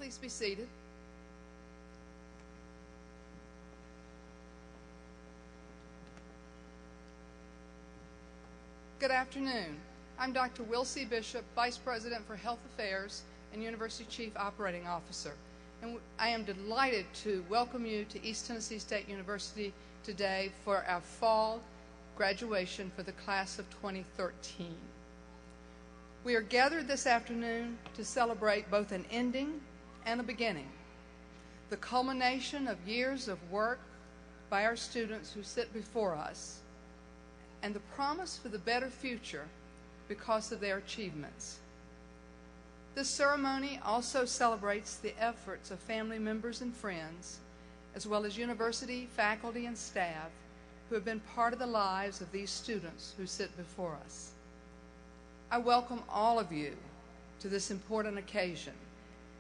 Please be seated. Good afternoon. I'm Dr. Will C. Bishop, Vice President for Health Affairs and University Chief Operating Officer. And I am delighted to welcome you to East Tennessee State University today for our fall graduation for the class of 2013. We are gathered this afternoon to celebrate both an ending and a beginning, the culmination of years of work by our students who sit before us, and the promise for the better future because of their achievements. This ceremony also celebrates the efforts of family members and friends, as well as university faculty and staff who have been part of the lives of these students who sit before us. I welcome all of you to this important occasion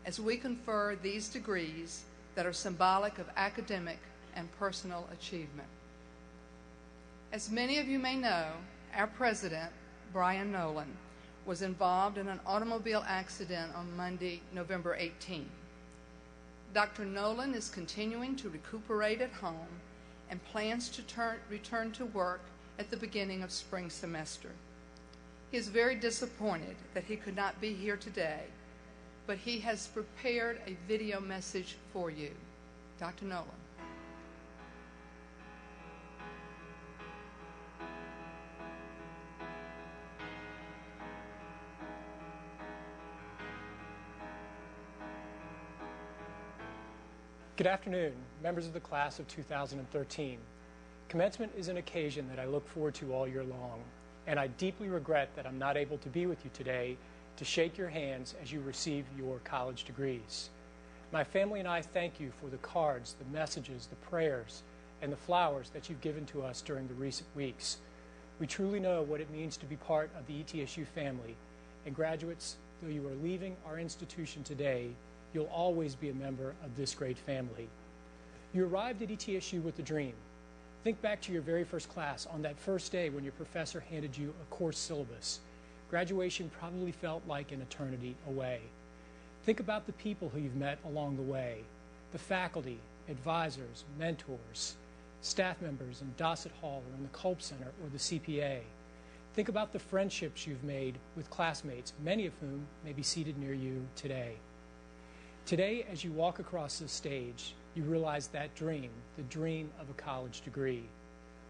as we confer these degrees that are symbolic of academic and personal achievement. As many of you may know, our president, Brian Nolan, was involved in an automobile accident on Monday, November 18. Dr. Nolan is continuing to recuperate at home and plans to return to work at the beginning of spring semester. He is very disappointed that he could not be here today, but he has prepared a video message for you. Dr. Nolan. Good afternoon, members of the class of 2013. Commencement is an occasion that I look forward to all year long, and I deeply regret that I'm not able to be with you today to shake your hands as you receive your college degrees. My family and I thank you for the cards, the messages, the prayers, and the flowers that you've given to us during the recent weeks. We truly know what it means to be part of the ETSU family, and graduates, though you are leaving our institution today, you'll always be a member of this great family. You arrived at ETSU with a dream. Think back to your very first class on that first day when your professor handed you a course syllabus. Graduation probably felt like an eternity away. Think about the people who you've met along the way, the faculty, advisors, mentors, staff members in Dossett Hall or in the Culp Center or the CPA. Think about the friendships you've made with classmates, many of whom may be seated near you today. Today, as you walk across this stage, you realize that dream, the dream of a college degree.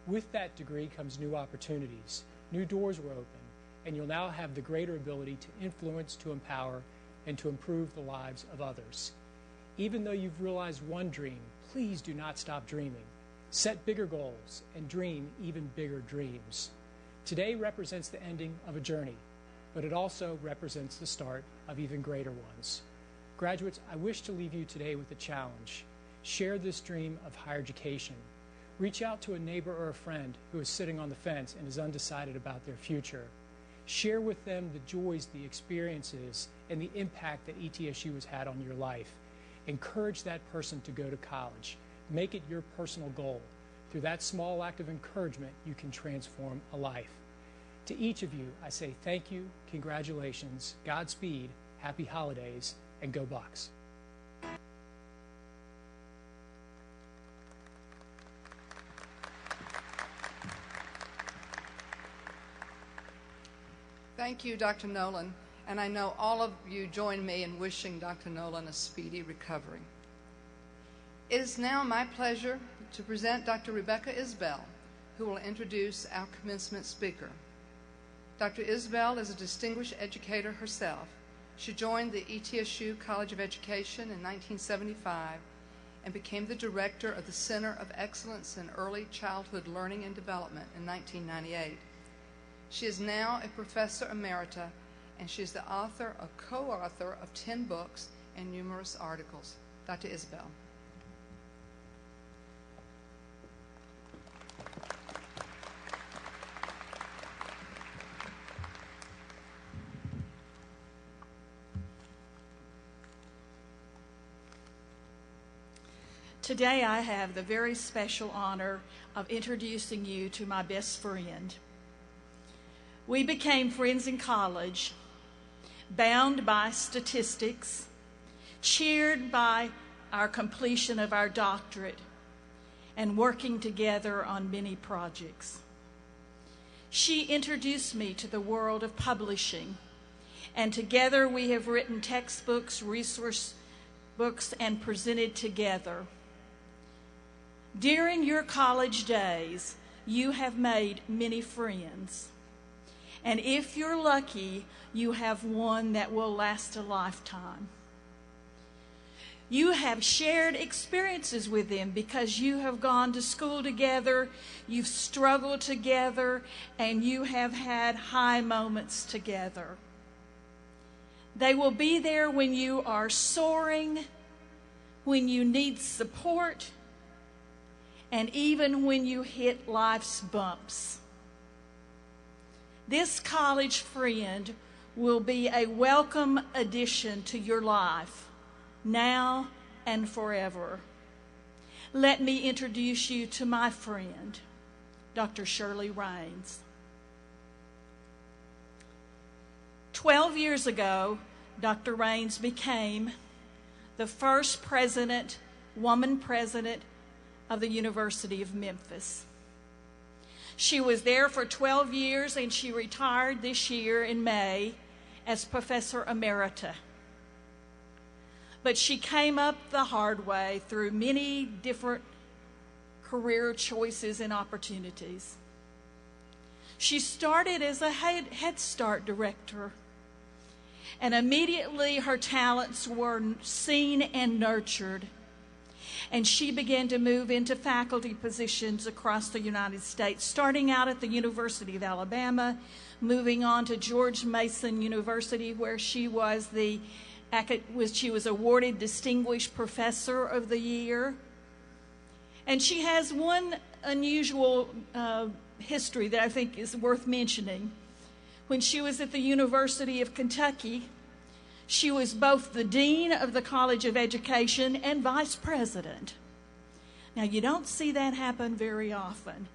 With that degree comes new opportunities. New doors were open, and you'll now have the greater ability to influence, to empower, and to improve the lives of others. Even though you've realized one dream, please do not stop dreaming. Set bigger goals and dream even bigger dreams. Today represents the ending of a journey, but it also represents the start of even greater ones. Graduates, I wish to leave you today with a challenge. Share this dream of higher education. Reach out to a neighbor or a friend who is sitting on the fence and is undecided about their future. Share with them the joys, the experiences, and the impact that ETSU has had on your life. Encourage that person to go to college. Make it your personal goal. Through that small act of encouragement, you can transform a life. To each of you, I say thank you, congratulations, Godspeed, happy holidays, and go Bucks. Thank you, Dr. Nolan, and I know all of you join me in wishing Dr. Nolan a speedy recovery. It is now my pleasure to present Dr. Rebecca Isbell, who will introduce our commencement speaker. Dr. Isbell is a distinguished educator herself. She joined the ETSU College of Education in 1975 and became the director of the Center of Excellence in Early Childhood Learning and Development in 1998. She is now a professor emerita, and she is the author or co-author of 10 books and numerous articles. Dr. Isbell. Today I have the very special honor of introducing you to my best friend. We became friends in college, bound by statistics, cheered by our completion of our doctorate, and working together on many projects. She introduced me to the world of publishing, and together we have written textbooks, resource books, and presented together. During your college days, you have made many friends, and if you're lucky, you have one that will last a lifetime. You have shared experiences with them because you have gone to school together, you've struggled together, and you have had high moments together. They will be there when you are soaring, when you need support, and even when you hit life's bumps. This college friend will be a welcome addition to your life, now and forever. Let me introduce you to my friend, Dr. Shirley Raines. 12 years ago, Dr. Raines became the first woman president of the University of Memphis. She was there for 12 years and she retired this year in May as Professor Emerita. But she came up the hard way through many different career choices and opportunities. She started as a Head Start director, and immediately her talents were seen and nurtured, and she began to move into faculty positions across the United States, starting out at the University of Alabama, moving on to George Mason University, where she was awarded Distinguished Professor of the Year. And she has one unusual history that I think is worth mentioning. When she was at the University of Kentucky, she was both the Dean of the College of Education and Vice President. Now, you don't see that happen very often,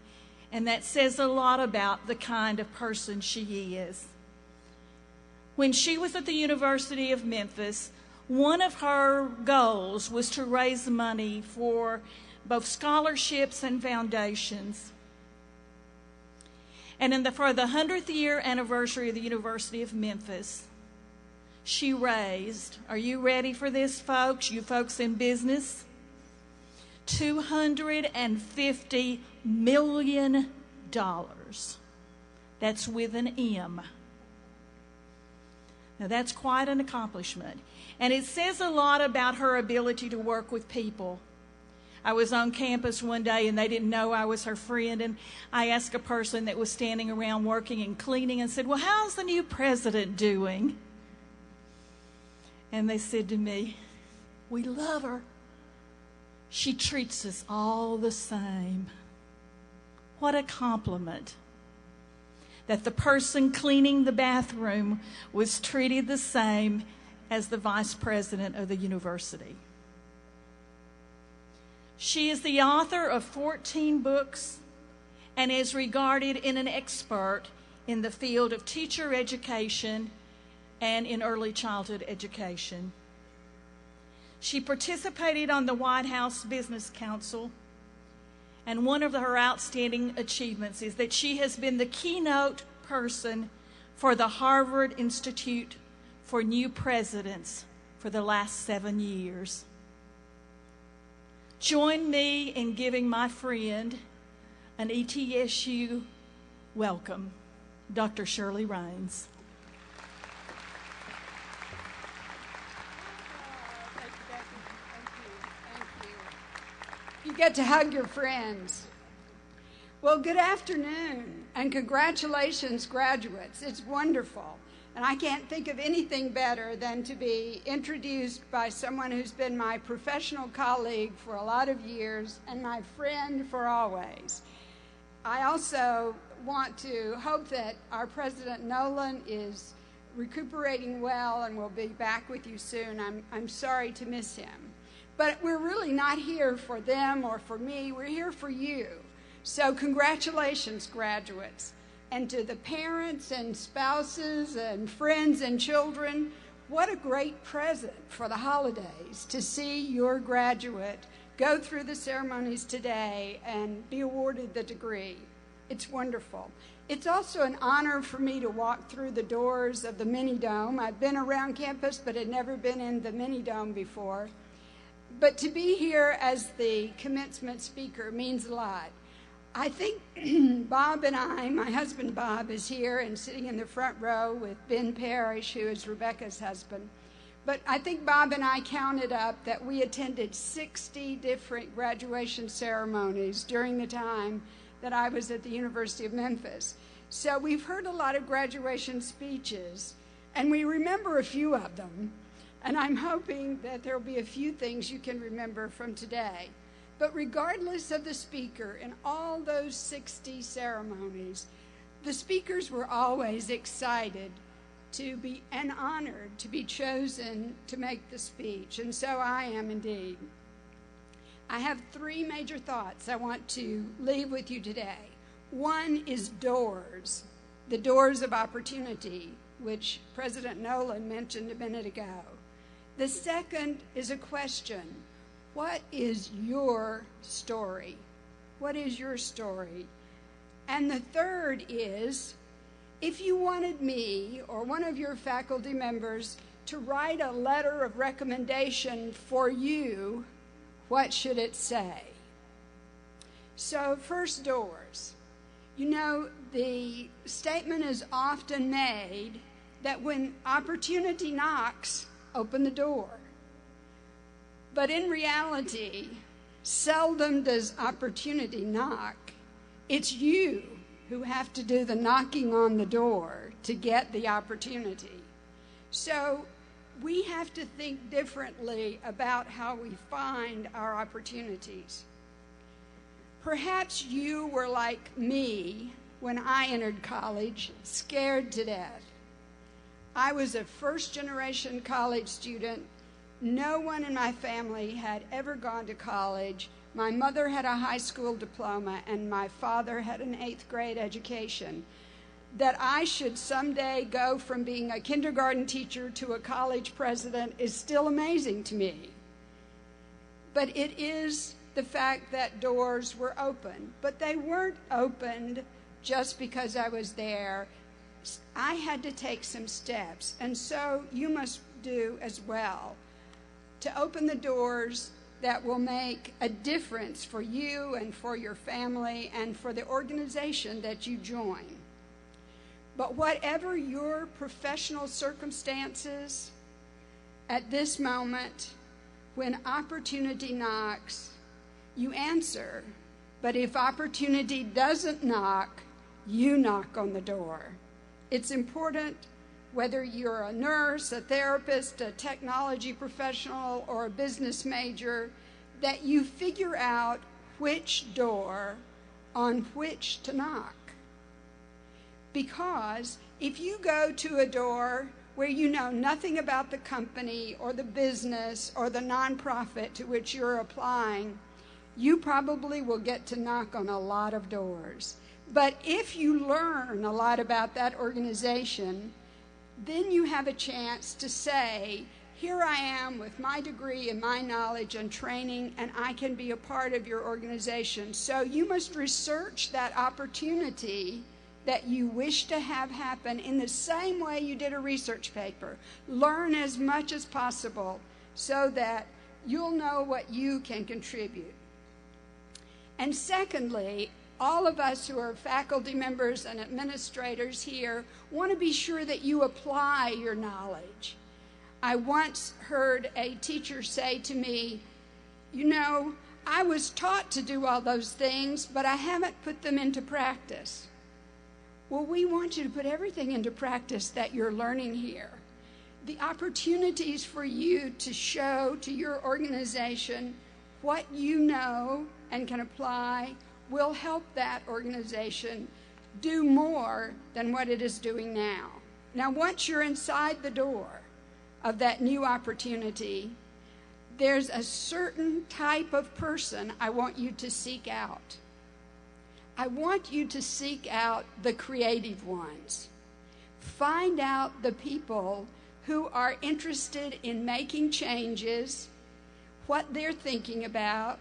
and that says a lot about the kind of person she is. When she was at the University of Memphis, one of her goals was to raise money for both scholarships and foundations. And for the 100th year anniversary of the University of Memphis, she raised, are you ready for this, folks? You folks in business? $250 million. That's with an M. Now, that's quite an accomplishment. And it says a lot about her ability to work with people. I was on campus one day, and they didn't know I was her friend, and I asked a person that was standing around working and cleaning and said, well, how's the new president doing? And they said to me, we love her. She treats us all the same. What a compliment. That the person cleaning the bathroom was treated the same as the vice president of the university. She is the author of 14 books and is regarded as an expert in the field of teacher education and in early childhood education. She participated on the White House Business Council, and one of her outstanding achievements is that she has been the keynote person for the Harvard Institute for New Presidents for the last 7 years. Join me in giving my friend an ETSU welcome, Dr. Shirley Raines. You get to hug your friends. Well, good afternoon, and congratulations, graduates. It's wonderful. And I can't think of anything better than to be introduced by someone who's been my professional colleague for a lot of years and my friend for always. I also want to hope that our President Nolan is recuperating well and will be back with you soon. I'm sorry to miss him. But we're really not here for them or for me. We're here for you. So congratulations, graduates. And to the parents and spouses and friends and children, what a great present for the holidays to see your graduate go through the ceremonies today and be awarded the degree. It's wonderful. It's also an honor for me to walk through the doors of the mini dome. I've been around campus, but had never been in the mini dome before. But to be here as the commencement speaker means a lot. I think Bob and I, my husband Bob is here and sitting in the front row with Ben Parrish, who is Rebecca's husband. But I think Bob and I counted up that we attended 60 different graduation ceremonies during the time that I was at the University of Memphis. So we've heard a lot of graduation speeches, and we remember a few of them. And I'm hoping that there will be a few things you can remember from today. But regardless of the speaker, in all those 60 ceremonies, the speakers were always excited to be and honored to be chosen to make the speech. And so I am indeed. I have three major thoughts I want to leave with you today. One is doors, the doors of opportunity, which President Nolan mentioned a minute ago. The second is a question. What is your story? What is your story? And the third is, if you wanted me or one of your faculty members to write a letter of recommendation for you, what should it say? So first, doors. You know, the statement is often made that when opportunity knocks, open the door. But in reality, seldom does opportunity knock. It's you who have to do the knocking on the door to get the opportunity. So we have to think differently about how we find our opportunities. Perhaps you were like me when I entered college, scared to death. I was a first-generation college student. No one in my family had ever gone to college. My mother had a high school diploma, and my father had an 8th grade education. That I should someday go from being a kindergarten teacher to a college president is still amazing to me. But it is the fact that doors were open. But they weren't opened just because I was there. I had to take some steps, and so you must do as well, to open the doors that will make a difference for you and for your family and for the organization that you join. But whatever your professional circumstances, at this moment, when opportunity knocks, you answer. But if opportunity doesn't knock, you knock on the door. It's important, whether you're a nurse, a therapist, a technology professional, or a business major, that you figure out which door on which to knock. Because if you go to a door where you know nothing about the company or the business or the nonprofit to which you're applying, you probably will get to knock on a lot of doors. But if you learn a lot about that organization, then you have a chance to say, here I am with my degree and my knowledge and training, and I can be a part of your organization. So you must research that opportunity that you wish to have happen in the same way you did a research paper. Learn as much as possible so that you'll know what you can contribute. And secondly, all of us who are faculty members and administrators here want to be sure that you apply your knowledge. I once heard a teacher say to me, you know, I was taught to do all those things, but I haven't put them into practice. Well, we want you to put everything into practice that you're learning here. The opportunities for you to show to your organization what you know and can apply will help that organization do more than what it is doing now. Now, once you're inside the door of that new opportunity, there's a certain type of person I want you to seek out. I want you to seek out the creative ones. Find out the people who are interested in making changes, what they're thinking about,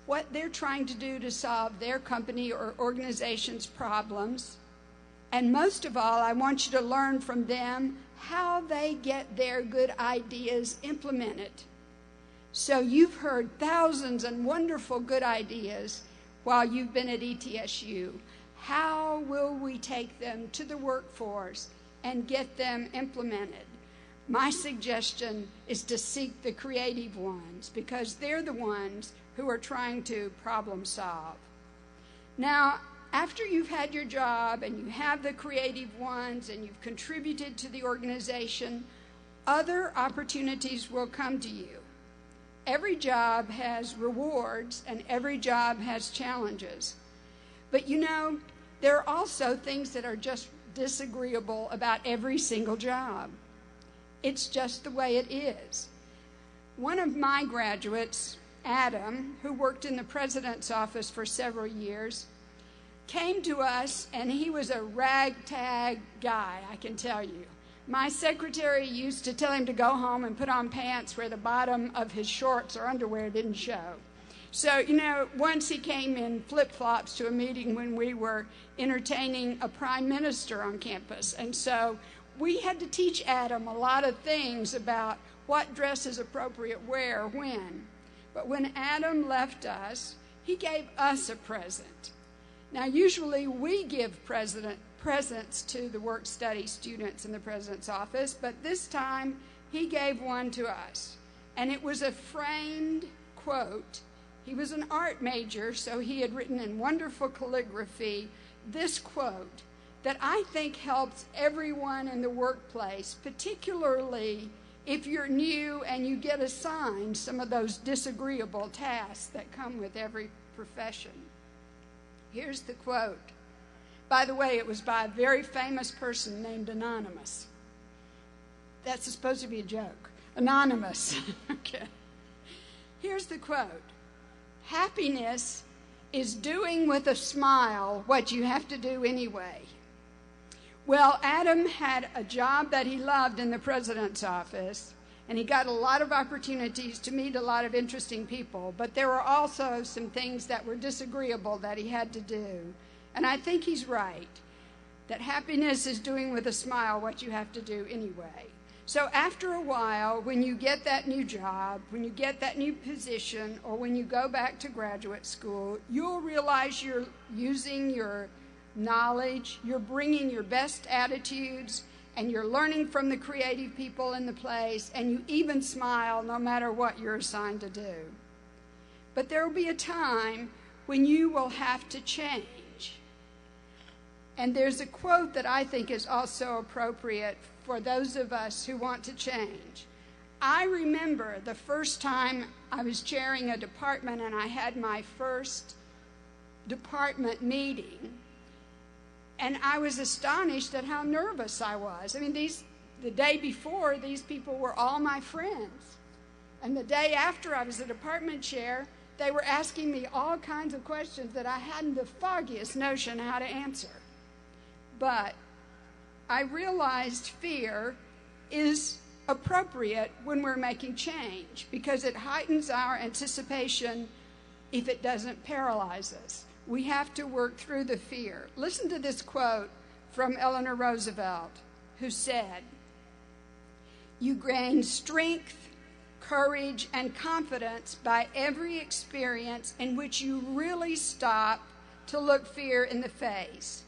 what they're trying to do to solve their company or organization's problems. And most of all, I want you to learn from them how they get their good ideas implemented. So you've heard thousands and wonderful good ideas while you've been at ETSU. How will we take them to the workforce and get them implemented? My suggestion is to seek the creative ones, because they're the ones who are trying to problem solve. Now, after you've had your job and you have the creative ones and you've contributed to the organization, other opportunities will come to you. Every job has rewards and every job has challenges. But you know, there are also things that are just disagreeable about every single job. It's just the way it is. One of my graduates, Adam, who worked in the president's office for several years, came to us, and he was a ragtag guy, I can tell you. My secretary used to tell him to go home and put on pants where the bottom of his shorts or underwear didn't show. So, you know, once he came in flip-flops to a meeting when we were entertaining a prime minister on campus. And so we had to teach Adam a lot of things about what dress is appropriate where, when. But when Adam left us, he gave us a present. Now, usually we give presents to the work-study students in the president's office, but this time he gave one to us. And it was a framed quote. He was an art major, so he had written in wonderful calligraphy this quote that I think helps everyone in the workplace, particularly if you're new and you get assigned some of those disagreeable tasks that come with every profession. Here's the quote. By the way, it was by a very famous person named Anonymous. That's supposed to be a joke. Anonymous. Okay. Here's the quote. Happiness is doing with a smile what you have to do anyway. Well, Adam had a job that he loved in the president's office, and he got a lot of opportunities to meet a lot of interesting people, but there were also some things that were disagreeable that he had to do. And I think he's right, that happiness is doing with a smile what you have to do anyway. So after a while, when you get that new job, when you get that new position, or when you go back to graduate school, you'll realize you're using your knowledge, you're bringing your best attitudes, and you're learning from the creative people in the place, and you even smile no matter what you're assigned to do. But there will be a time when you will have to change. And there's a quote that I think is also appropriate for those of us who want to change. I remember the first time I was chairing a department and I had my first department meeting, and I was astonished at how nervous I was. I mean, the day before, these people were all my friends. And the day after I was the department chair, they were asking me all kinds of questions that I hadn't the foggiest notion how to answer. But I realized fear is appropriate when we're making change because it heightens our anticipation if it doesn't paralyze us. We have to work through the fear. Listen to this quote from Eleanor Roosevelt, who said, "You gain strength, courage, and confidence by every experience in which you really stop to look fear in the face.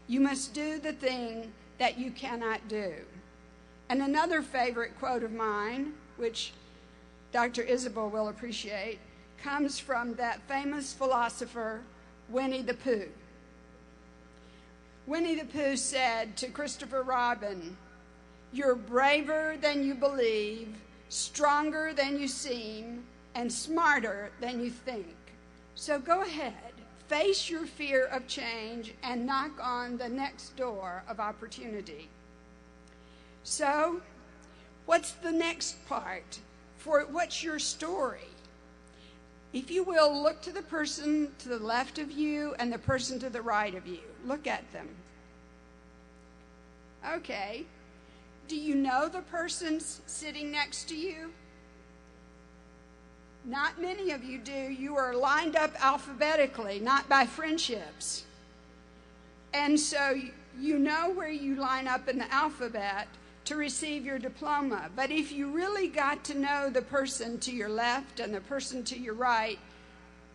You must do the thing that you cannot do." And another favorite quote of mine, which Dr. Isabel will appreciate, comes from that famous philosopher, Winnie the Pooh. Winnie the Pooh said to Christopher Robin, "You're braver than you believe, stronger than you seem, and smarter than you think. So go ahead, face your fear of change, and knock on the next door of opportunity." So, what's the next part? What's your story? If you will, look to the person to the left of you and the person to the right of you. Look at them. Okay. Do you know the person's sitting next to you? Not many of you do. You are lined up alphabetically, not by friendships. And so you know where you line up in the alphabet to receive your diploma. But if you really got to know the person to your left and the person to your right,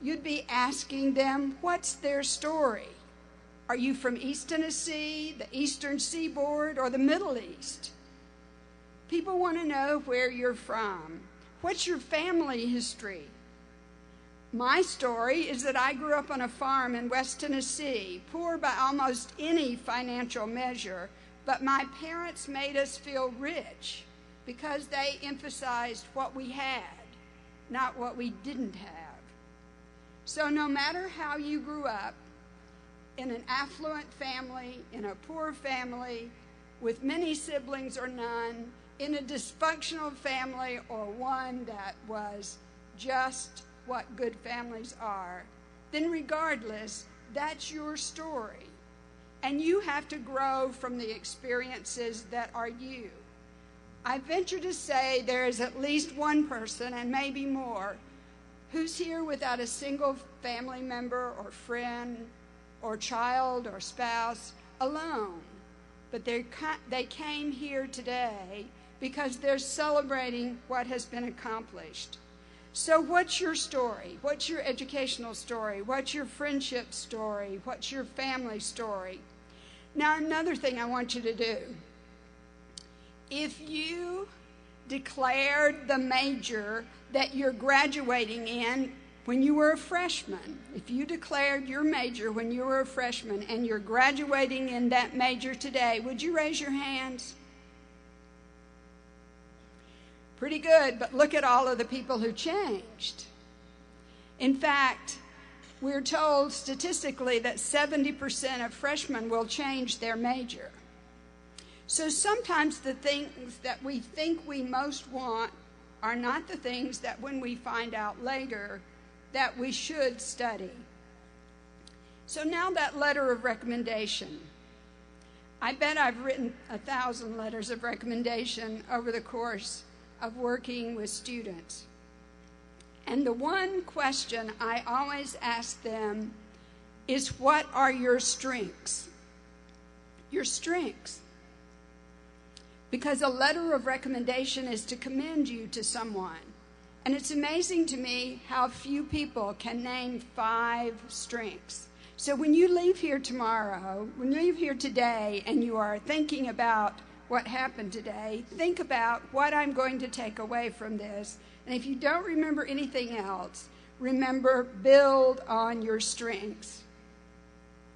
you'd be asking them, what's their story? Are you from East Tennessee, the Eastern Seaboard, or the Middle East? People want to know where you're from. What's your family history? My story is that I grew up on a farm in West Tennessee, poor by almost any financial measure, but my parents made us feel rich because they emphasized what we had, not what we didn't have. So no matter how you grew up, in an affluent family, in a poor family, with many siblings or none, in a dysfunctional family or one that was just what good families are, then regardless, that's your story. And you have to grow from the experiences that are you. I venture to say there is at least one person, and maybe more, who's here without a single family member or friend or child or spouse, alone. But they came here today because they're celebrating what has been accomplished. So what's your story? What's your educational story? What's your friendship story? What's your family story? Now, another thing I want you to do. If you declared the major that you're graduating in when you were a freshman, if you declared your major when you were a freshman and you're graduating in that major today, would you raise your hands? Pretty good, but look at all of the people who changed. In fact, we're told statistically that 70% of freshmen will change their major. So sometimes the things that we think we most want are not the things that when we find out later that we should study. So now that letter of recommendation. I bet I've written 1,000 letters of recommendation over the course of working with students. And the one question I always ask them is, what are your strengths? Your strengths. Because a letter of recommendation is to commend you to someone. And it's amazing to me how few people can name 5 strengths. So when you leave here tomorrow, when you leave here today and you are thinking about what happened today, think about what I'm going to take away from this. And if you don't remember anything else, remember, build on your strengths.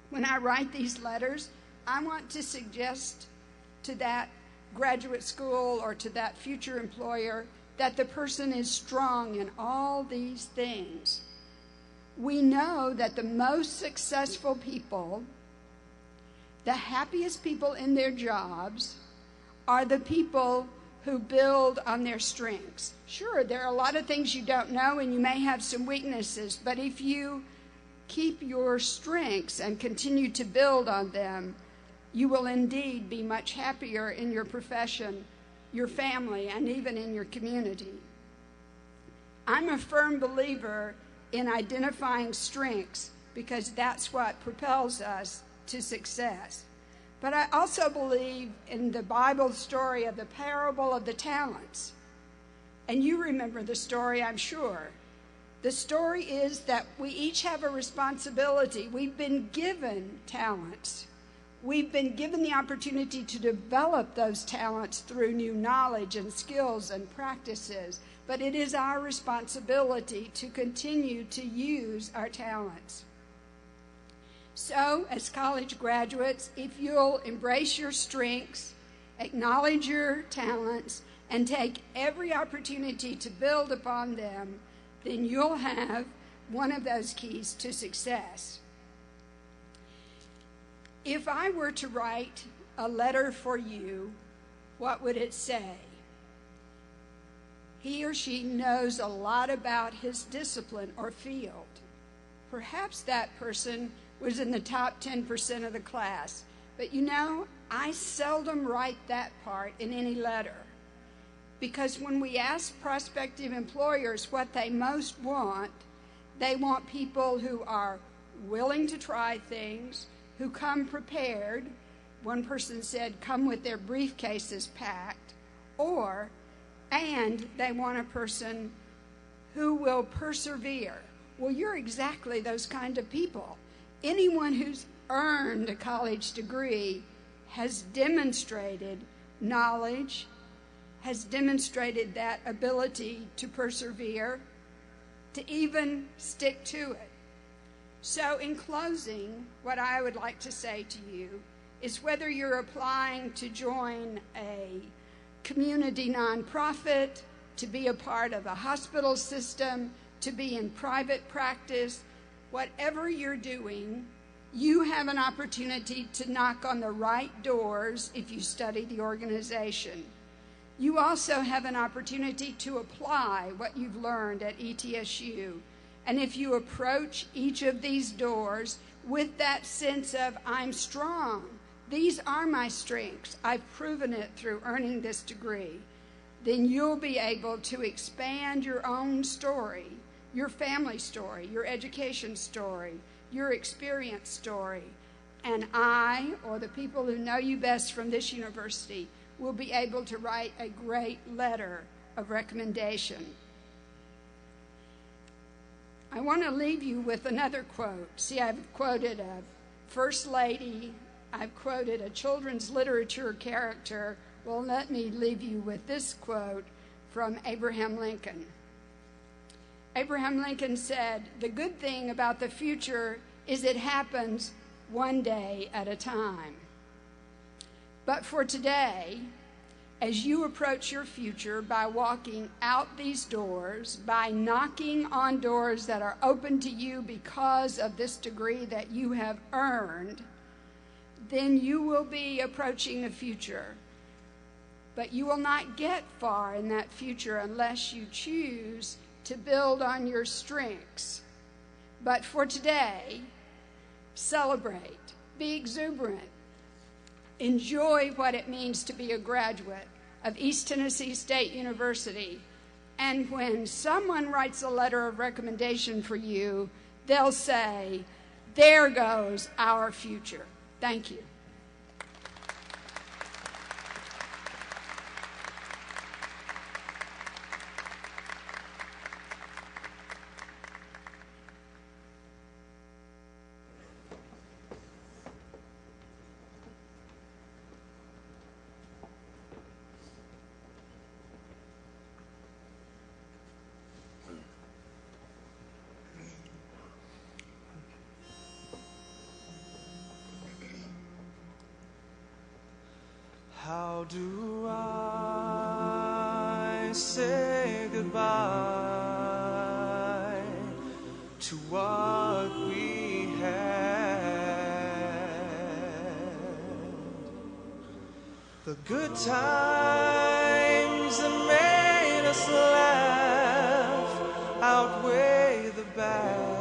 When I write these letters, I want to suggest to that graduate school or to that future employer that the person is strong in all these things. We know that the most successful people, the happiest people in their jobs, are the people who build on their strengths. Sure, there are a lot of things you don't know and you may have some weaknesses, but if you keep your strengths and continue to build on them, you will indeed be much happier in your profession, your family, and even in your community. I'm a firm believer in identifying strengths because that's what propels us to success. But I also believe in the Bible story of the parable of the talents. And you remember the story, I'm sure. The story is that we each have a responsibility. We've been given talents. We've been given the opportunity to develop those talents through new knowledge and skills and practices. But it is our responsibility to continue to use our talents. So, as college graduates, if you'll embrace your strengths, acknowledge your talents, and take every opportunity to build upon them, then you'll have one of those keys to success. If I were to write a letter for you, what would it say? He or she knows a lot about his discipline or field. Perhaps that person was in the top 10% of the class. But you know, I seldom write that part in any letter, because when we ask prospective employers what they most want, they want people who are willing to try things, who come prepared. One person said, come with their briefcases packed, and they want a person who will persevere. Well, you're exactly those kind of people. Anyone who's earned a college degree has demonstrated knowledge, has demonstrated that ability to persevere, to even stick to it. So in closing, what I would like to say to you is whether you're applying to join a community nonprofit, to be a part of a hospital system, to be in private practice, whatever you're doing, you have an opportunity to knock on the right doors if you study the organization. You also have an opportunity to apply what you've learned at ETSU. And if you approach each of these doors with that sense of, I'm strong, these are my strengths, I've proven it through earning this degree, then you'll be able to expand your own story, your family story, your education story, your experience story. And I, or the people who know you best from this university, will be able to write a great letter of recommendation. I want to leave you with another quote. See, I've quoted a First Lady, I've quoted a children's literature character. Well, let me leave you with this quote from Abraham Lincoln. Abraham Lincoln said, "The good thing about the future is it happens one day at a time." But for today, as you approach your future by walking out these doors, by knocking on doors that are open to you because of this degree that you have earned, then you will be approaching the future. But you will not get far in that future unless you choose to build on your strengths. But for today, celebrate, be exuberant, enjoy what it means to be a graduate of East Tennessee State University. And when someone writes a letter of recommendation for you, they'll say, there goes our future. Thank you. How do I say goodbye to what we had? The good times that made us laugh outweigh the bad.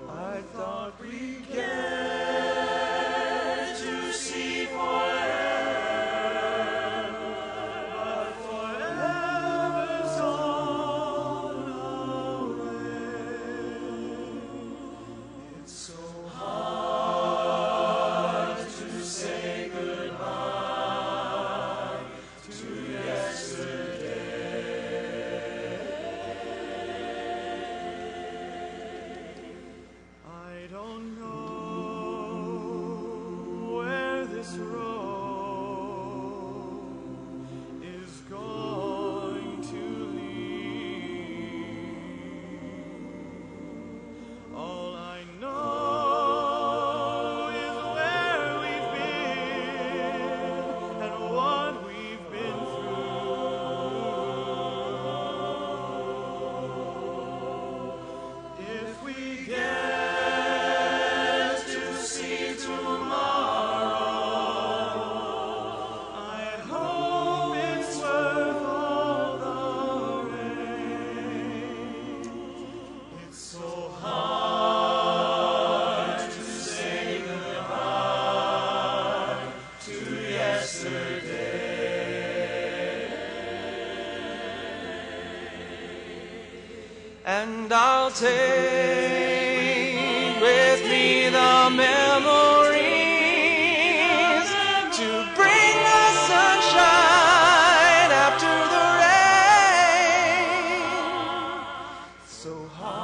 I thought we get to see forever, but forever's gone away. It's so hard to say goodbye to yesterday. and I'll take with me the memories to bring the sunshine after the rain. So hard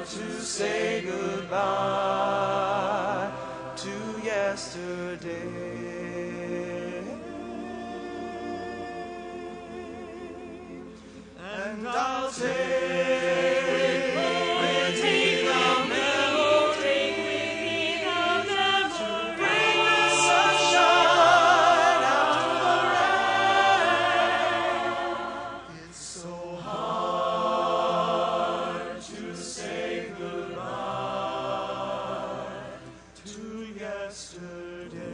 to say goodbye to yesterday. And I'll take with me the memory to bring the sunshine after the rain. It's so hard to say goodbye to yesterday.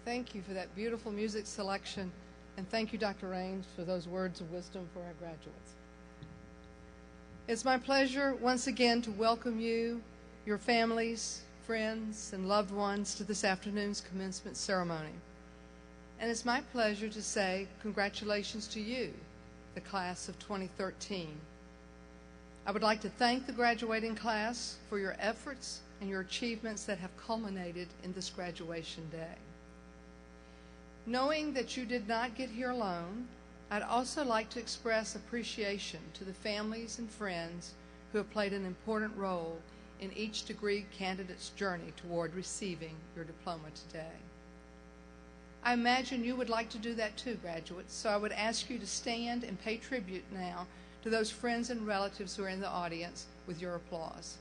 Thank you for that beautiful music selection, and thank you, Dr. Raines, for those words of wisdom for our graduates. It's my pleasure once again to welcome you, your families, friends, and loved ones to this afternoon's commencement ceremony. And it's my pleasure to say congratulations to you, the class of 2013. I would like to thank the graduating class for your efforts and your achievements that have culminated in this graduation day. Knowing that you did not get here alone, I'd also like to express appreciation to the families and friends who have played an important role in each degree candidate's journey toward receiving your diploma today. I imagine you would like to do that too, graduates, so I would ask you to stand and pay tribute now to those friends and relatives who are in the audience with your applause.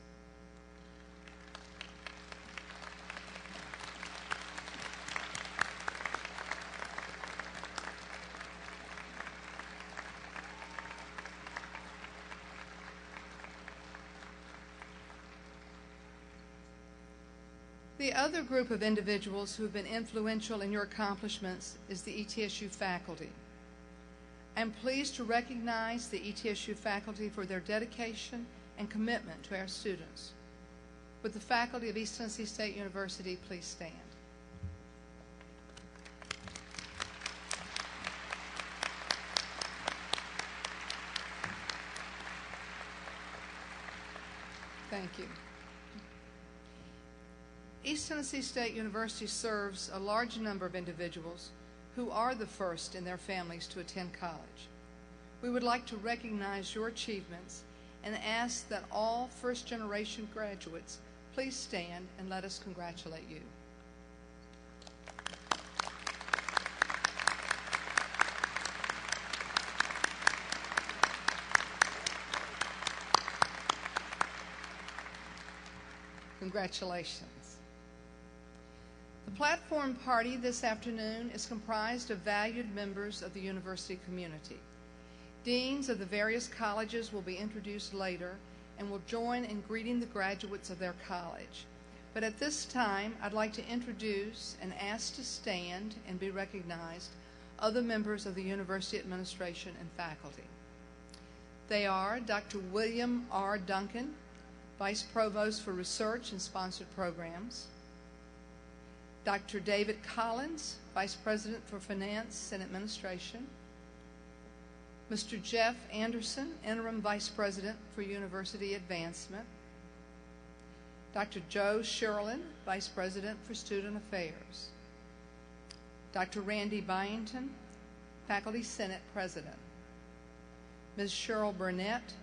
The other group of individuals who have been influential in your accomplishments is the ETSU faculty. I'm pleased to recognize the ETSU faculty for their dedication and commitment to our students. Would the faculty of East Tennessee State University please stand? Thank you. East Tennessee State University serves a large number of individuals who are the first in their families to attend college. We would like to recognize your achievements and ask that all first-generation graduates please stand and let us congratulate you. Congratulations. The platform party this afternoon is comprised of valued members of the university community. Deans of the various colleges will be introduced later and will join in greeting the graduates of their college. But at this time, I'd like to introduce and ask to stand and be recognized other members of the university administration and faculty. They are Dr. William R. Duncan, Vice Provost for Research and Sponsored Programs, Dr. David Collins, Vice President for Finance and Administration, Mr. Jeff Anderson, Interim Vice President for University Advancement, Dr. Joe Sherlin, Vice President for Student Affairs, Dr. Randy Byington, Faculty Senate President, Ms. Cheryl Burnett,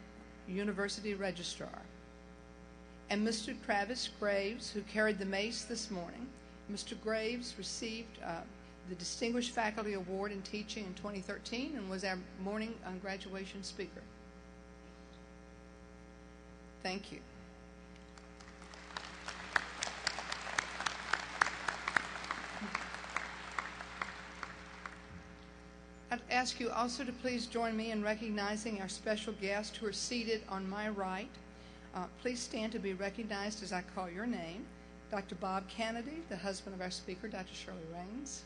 University Registrar, and Mr. Travis Graves, who carried the mace this morning. Mr. Graves received the Distinguished Faculty Award in Teaching in 2013 and was our morning graduation speaker. Thank you. I'd ask you also to please join me in recognizing our special guests who are seated on my right. Please stand to be recognized as I call your name. Dr. Bob Kennedy, the husband of our speaker, Dr. Shirley Raines.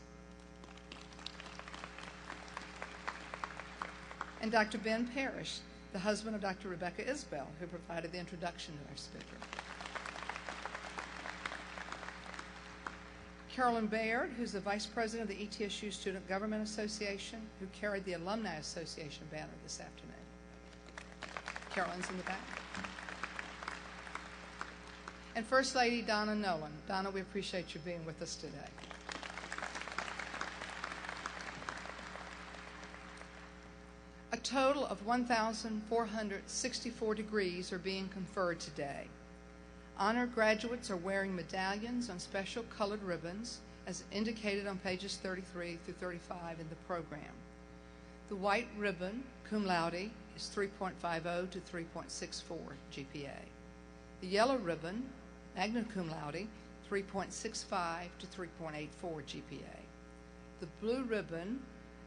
and Dr. Ben Parrish, the husband of Dr. Rebecca Isbell, who provided the introduction to our speaker. Carolyn Baird, who's the Vice President of the ETSU Student Government Association, who carried the Alumni Association banner this afternoon. Carolyn's in the back. And First Lady Donna Nolan. Donna, we appreciate you being with us today. A total of 1,464 degrees are being conferred today. Honor graduates are wearing medallions on special colored ribbons, as indicated on pages 33 through 35 in the program. The white ribbon, cum laude, is 3.50 to 3.64 GPA. The yellow ribbon, magna cum laude, 3.65 to 3.84 GPA. The blue ribbon,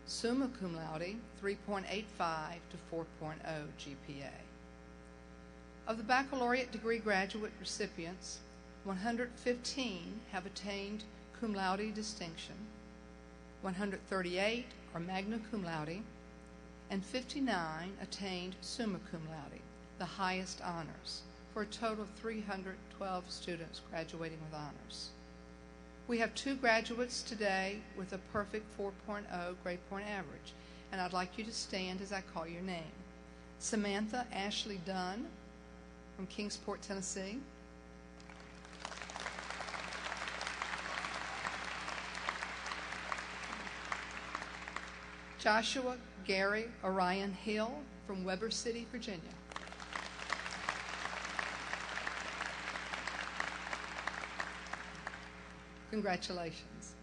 summa cum laude, 3.85 to 4.0 GPA. Of the baccalaureate degree graduate recipients, 115 have attained cum laude distinction, 138 are magna cum laude, and 59 attained summa cum laude, the highest honors, for a total of 312 students graduating with honors. We have 2 graduates today with a perfect 4.0 grade point average, and I'd like you to stand as I call your name. Samantha Ashley Dunn from Kingsport, Tennessee. Joshua Gary Orion Hill from Weber City, Virginia. Congratulations.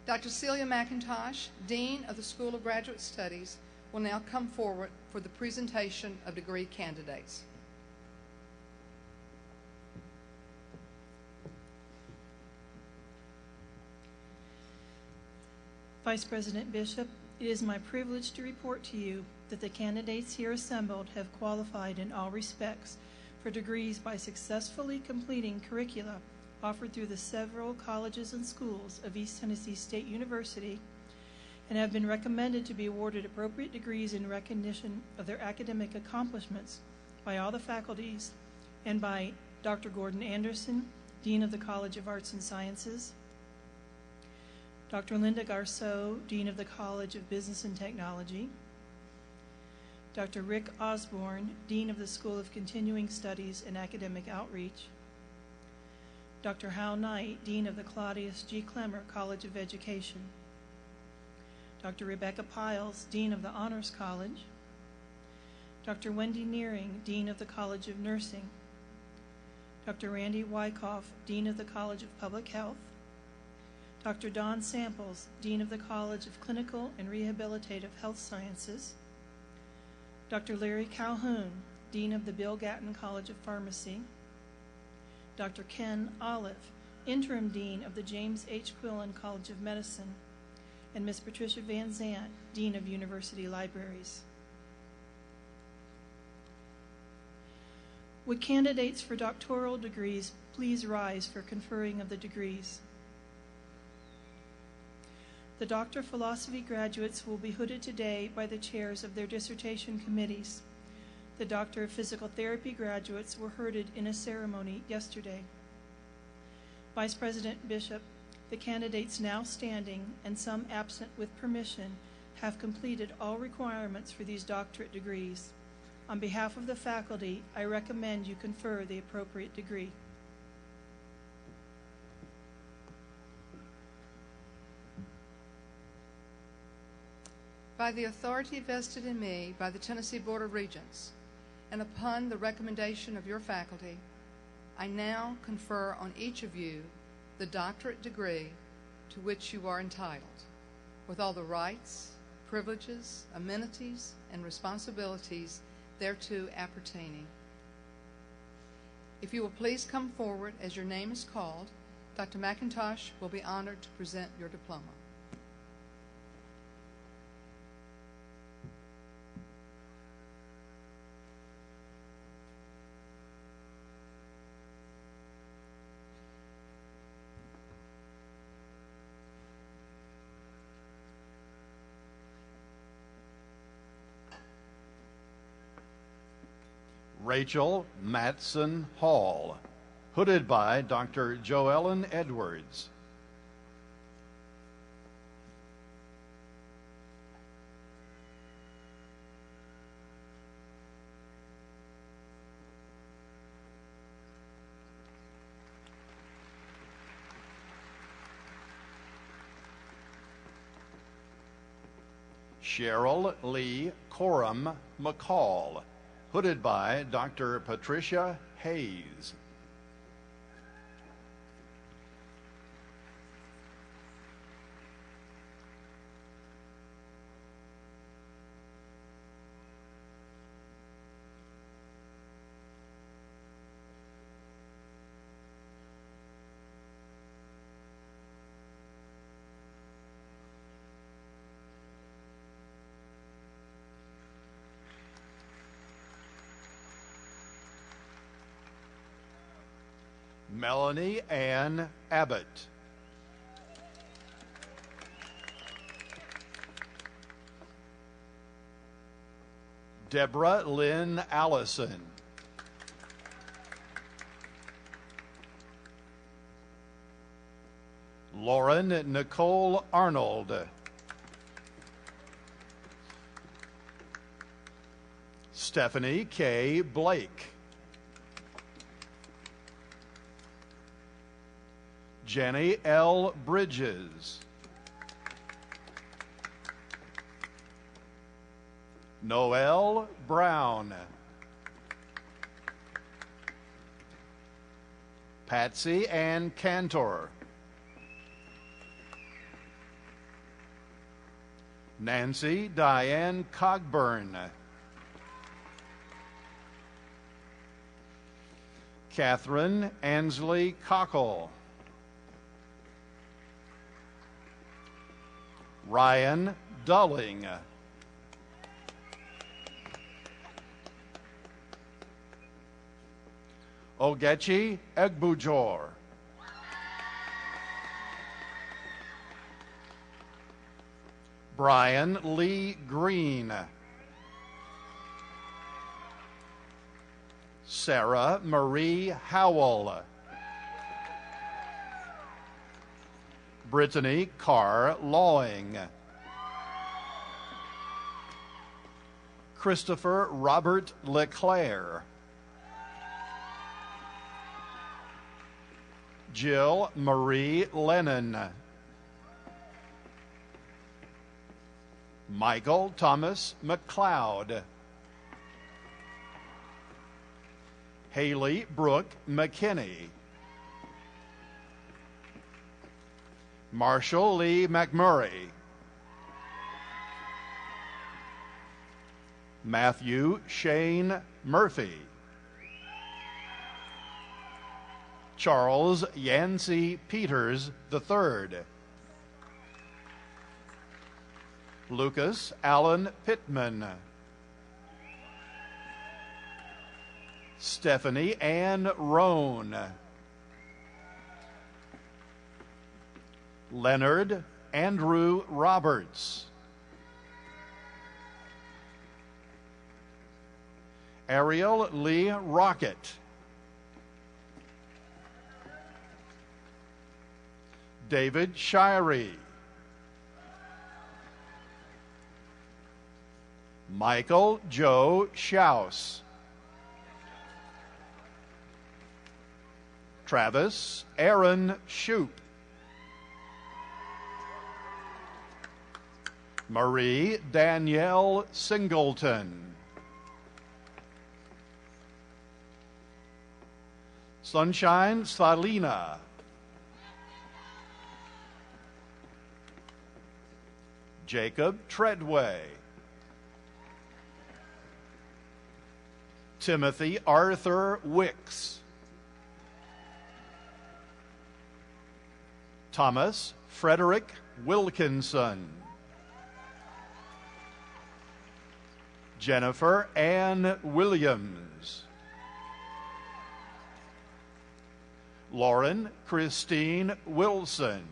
Dr. Celia McIntosh, Dean of the School of Graduate Studies, will now come forward for the presentation of degree candidates. Vice President Bishop, it is my privilege to report to you that the candidates here assembled have qualified in all respects for degrees by successfully completing curricula offered through the several colleges and schools of East Tennessee State University and have been recommended to be awarded appropriate degrees in recognition of their academic accomplishments by all the faculties and by Dr. Gordon Anderson, Dean of the College of Arts and Sciences, Dr. Linda Garceau, Dean of the College of Business and Technology, Dr. Rick Osborne, Dean of the School of Continuing Studies and Academic Outreach, Dr. Hal Knight, Dean of the Claudius G. Clemmer College of Education, Dr. Rebecca Piles, Dean of the Honors College, Dr. Wendy Nearing, Dean of the College of Nursing, Dr. Randy Wyckoff, Dean of the College of Public Health, Dr. Don Samples, Dean of the College of Clinical and Rehabilitative Health Sciences, Dr. Larry Calhoun, Dean of the Bill Gatton College of Pharmacy, Dr. Ken Olive, Interim Dean of the James H. Quillen College of Medicine, and Ms. Patricia Van Zant, Dean of University Libraries. Would candidates for doctoral degrees please rise for conferring of the degrees? The Doctor of Philosophy graduates will be hooded today by the chairs of their dissertation committees. The Doctor of Physical Therapy graduates were hooded in a ceremony yesterday. Vice President Bishop, the candidates now standing and some absent with permission have completed all requirements for these doctorate degrees. On behalf of the faculty, I recommend you confer the appropriate degree. By the authority vested in me by the Tennessee Board of Regents, and upon the recommendation of your faculty, I now confer on each of you the doctorate degree to which you are entitled, with all the rights, privileges, amenities, and responsibilities thereto appertaining. If you will please come forward as your name is called, Dr. McIntosh will be honored to present your diploma. Rachel Matson Hall, hooded by Dr. Joellen Edwards. Cheryl Lee Coram McCall, hooded by Dr. Patricia Hayes. Melanie Ann Abbott. Deborah Lynn Allison. Lauren Nicole Arnold. Stephanie K. Blake. Jenny L. Bridges. Noel Brown. Patsy Ann Cantor. Nancy Diane Cogburn. Catherine Ansley Cockle. Ryan Dulling. Ogechi Egbujor. Brian Lee Green. Sarah Marie Howell. Brittany Carr Lawing. Christopher Robert LeClaire. Jill Marie Lennon. Michael Thomas McLeod. Haley Brooke McKinney. Marshall Lee McMurray. Matthew Shane Murphy. Charles Yancey Peters III. Lucas Allen Pittman. Stephanie Ann Roan. Leonard Andrew Roberts. Ariel Lee Rocket. David Shirey. Michael Joe Schaus. Travis Aaron Shoup. Marie Danielle Singleton. Sunshine Salina. Jacob Treadway. Timothy Arthur Wicks. Thomas Frederick Wilkinson. Jennifer Ann Williams. Lauren Christine Wilson.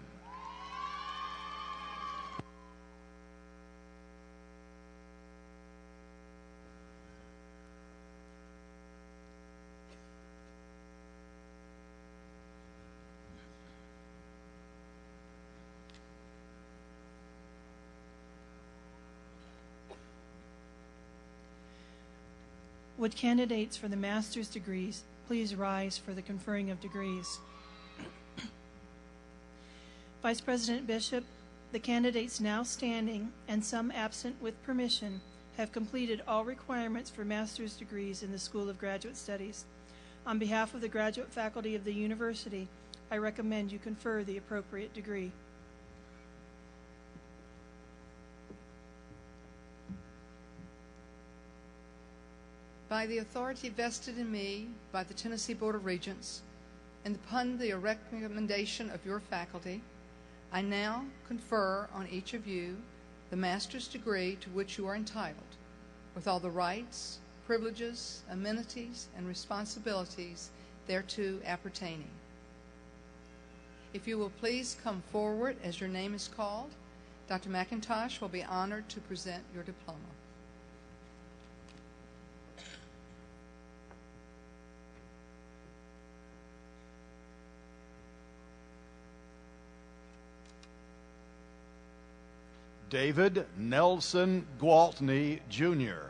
Would candidates for the master's degrees please rise for the conferring of degrees? Vice President Bishop, the candidates now standing and some absent with permission have completed all requirements for master's degrees in the School of Graduate Studies. On behalf of the graduate faculty of the university, I recommend you confer the appropriate degree. By the authority vested in me by the Tennessee Board of Regents, and upon the recommendation of your faculty, I now confer on each of you the master's degree to which you are entitled, with all the rights, privileges, amenities, and responsibilities thereto appertaining. If you will please come forward as your name is called, Dr. McIntosh will be honored to present your diploma. David Nelson Gwaltney, Jr.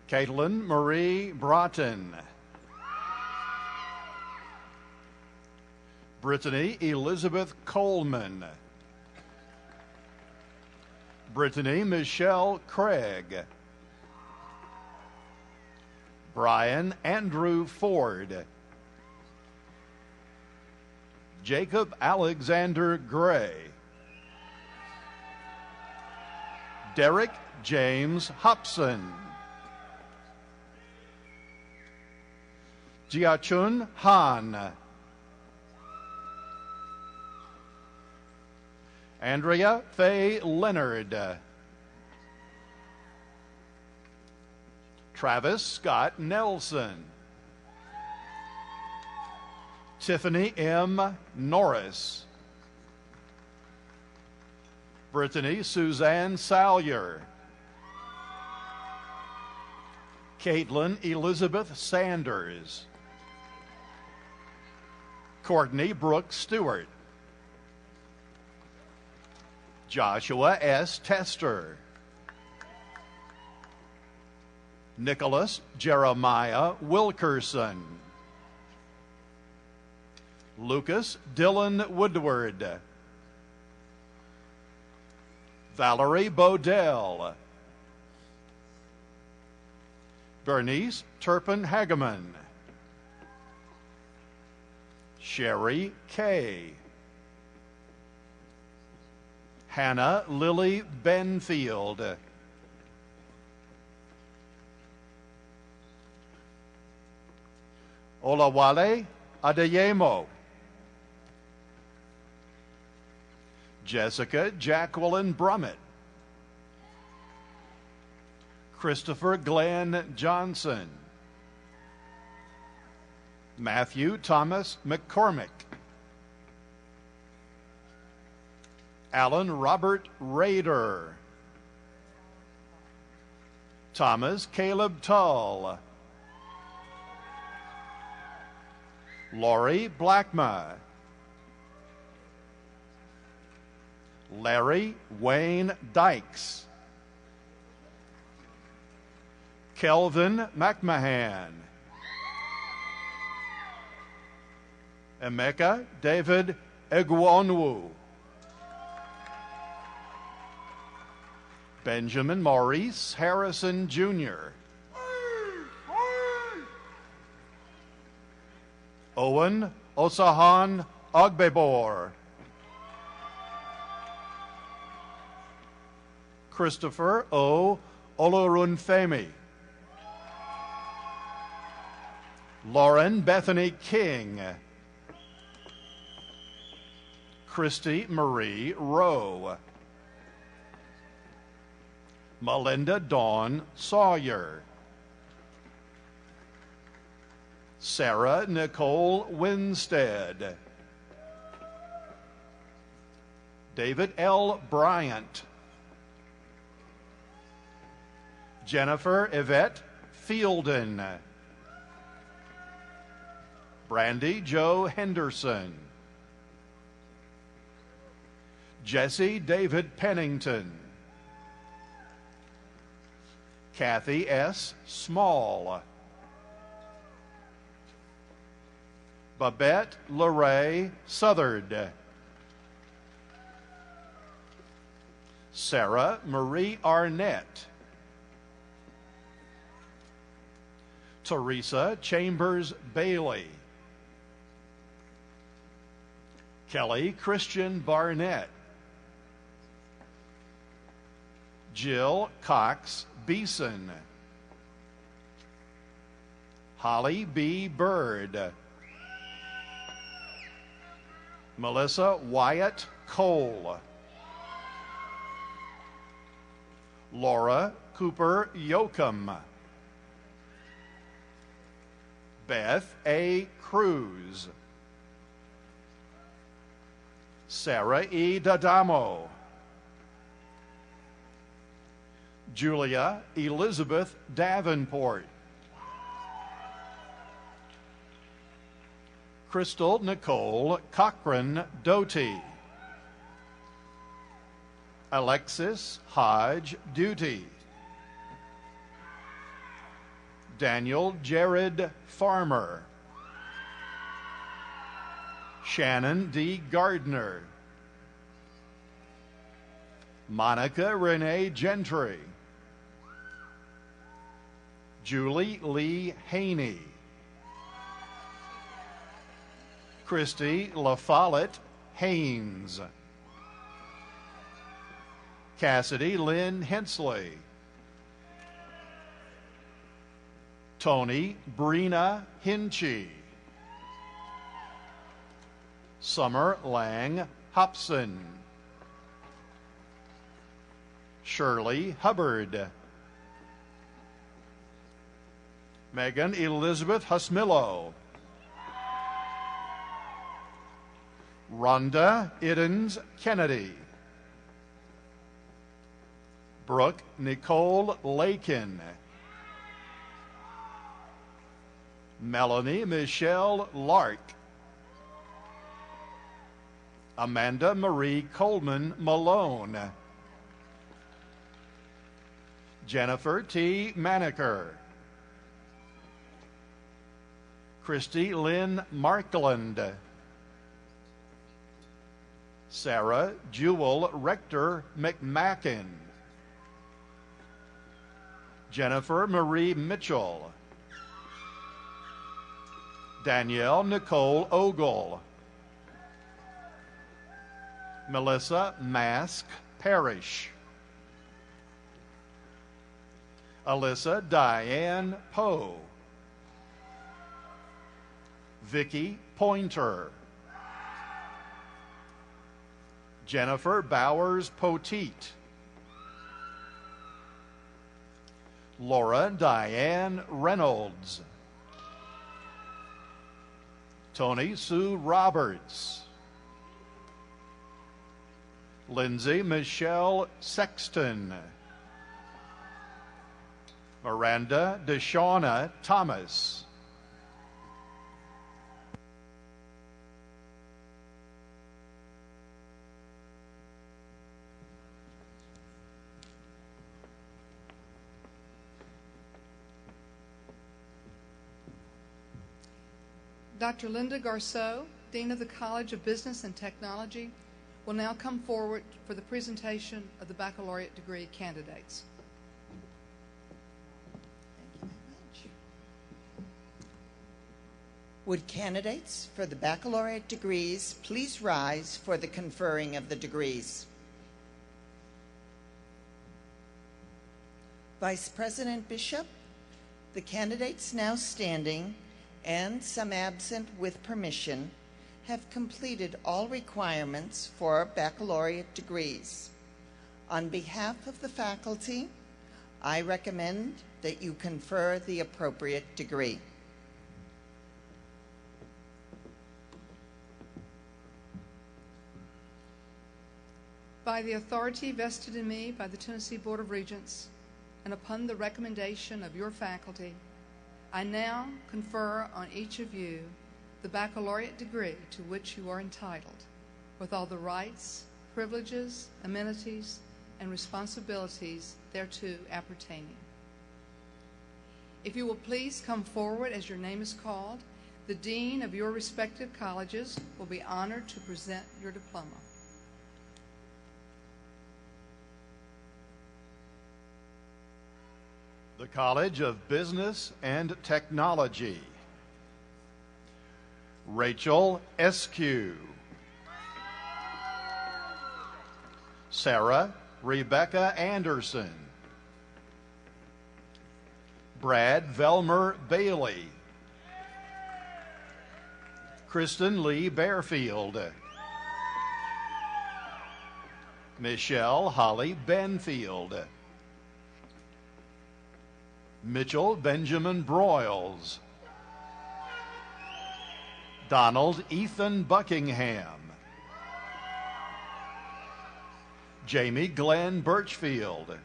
Caitlin Marie Broughton. Brittany Elizabeth Coleman. Brittany Michelle Craig. Brian Andrew Ford. Jacob Alexander Gray. Derek James Hobson. Jiachun Han. Andrea Faye Leonard. Travis Scott Nelson. Tiffany M. Norris. Brittany Suzanne Salyer. Caitlin Elizabeth Sanders. Courtney Brooke Stewart. Joshua S. Tester. Nicholas Jeremiah Wilkerson. Lucas Dylan Woodward. Valerie Bodell. Bernice Turpin Hageman. Sherry Kay. Hannah Lily Benfield. Olawale Adeyemo. Jessica Jacqueline Brummett. Christopher Glenn Johnson. Matthew Thomas McCormick. Alan Robert Rader. Thomas Caleb Tull. Lori Blackma. Larry Wayne Dykes. Kelvin McMahon. Emeka David Egwonwu. Benjamin Maurice Harrison, Jr. Owen Osahan Ogbebor. Christopher O. Olorunfemi. Lauren Bethany King. Christy Marie Rowe. Melinda Dawn Sawyer. Sarah Nicole Winstead. David L. Bryant. Jennifer Yvette Fielden. Brandy Jo Henderson. Jesse David Pennington, Kathy S. Small, Babette LeRae Southard, Sarah Marie Arnett, Teresa Chambers Bailey, Kelly Christian Barnett, Jill Cox Beeson, Holly B. Bird, Melissa Wyatt Cole, Laura Cooper Yoakum, Beth A. Cruz, Sarah E. D'Adamo, Julia Elizabeth Davenport, Crystal Nicole Cochran Doty, Alexis Hodge Duty, Daniel Jared Farmer, Shannon D. Gardner, Monica Renee Gentry, Julie Lee Haney, Christy LaFollette Haynes, Cassidy Lynn Hensley, Tony Brina Hinchy, Summer Lang Hobson, Shirley Hubbard, Megan Elizabeth Husmillo, Rhonda Iddens Kennedy, Brooke Nicole Lakin, Melanie Michelle Lark, Amanda Marie Coleman Malone, Jennifer T. Maneker, Christy Lynn Markland, Sarah Jewel Rector McMacken, Jennifer Marie Mitchell, Danielle Nicole Ogle, Melissa Mask Parrish, Alyssa Diane Poe, Vicki Pointer, Jennifer Bowers Poteet, Laura Diane Reynolds, Tony Sue Roberts, Lindsay Michelle Sexton, Miranda DeShawna Thomas, Dr. Linda Garceau, Dean of the College of Business and Technology, will now come forward for the presentation of the baccalaureate degree candidates. Thank you very much. Would candidates for the baccalaureate degrees please rise for the conferring of the degrees? Vice President Bishop, the candidates now standing and some absent with permission have completed all requirements for baccalaureate degrees. On behalf of the faculty, I recommend that you confer the appropriate degree. By the authority vested in me by the Tennessee Board of Regents, and upon the recommendation of your faculty, I now confer on each of you the baccalaureate degree to which you are entitled, with all the rights, privileges, amenities, and responsibilities thereto appertaining. If you will please come forward as your name is called, the dean of your respective colleges will be honored to present your diploma. The College of Business and Technology. Rachel ETSU. Sarah Rebecca Anderson. Brad Velmer Bailey. Kristen Lee Bearfield. Michelle Holly Benfield. Mitchell Benjamin Broyles. Donald Ethan Buckingham. Jamie Glenn Birchfield.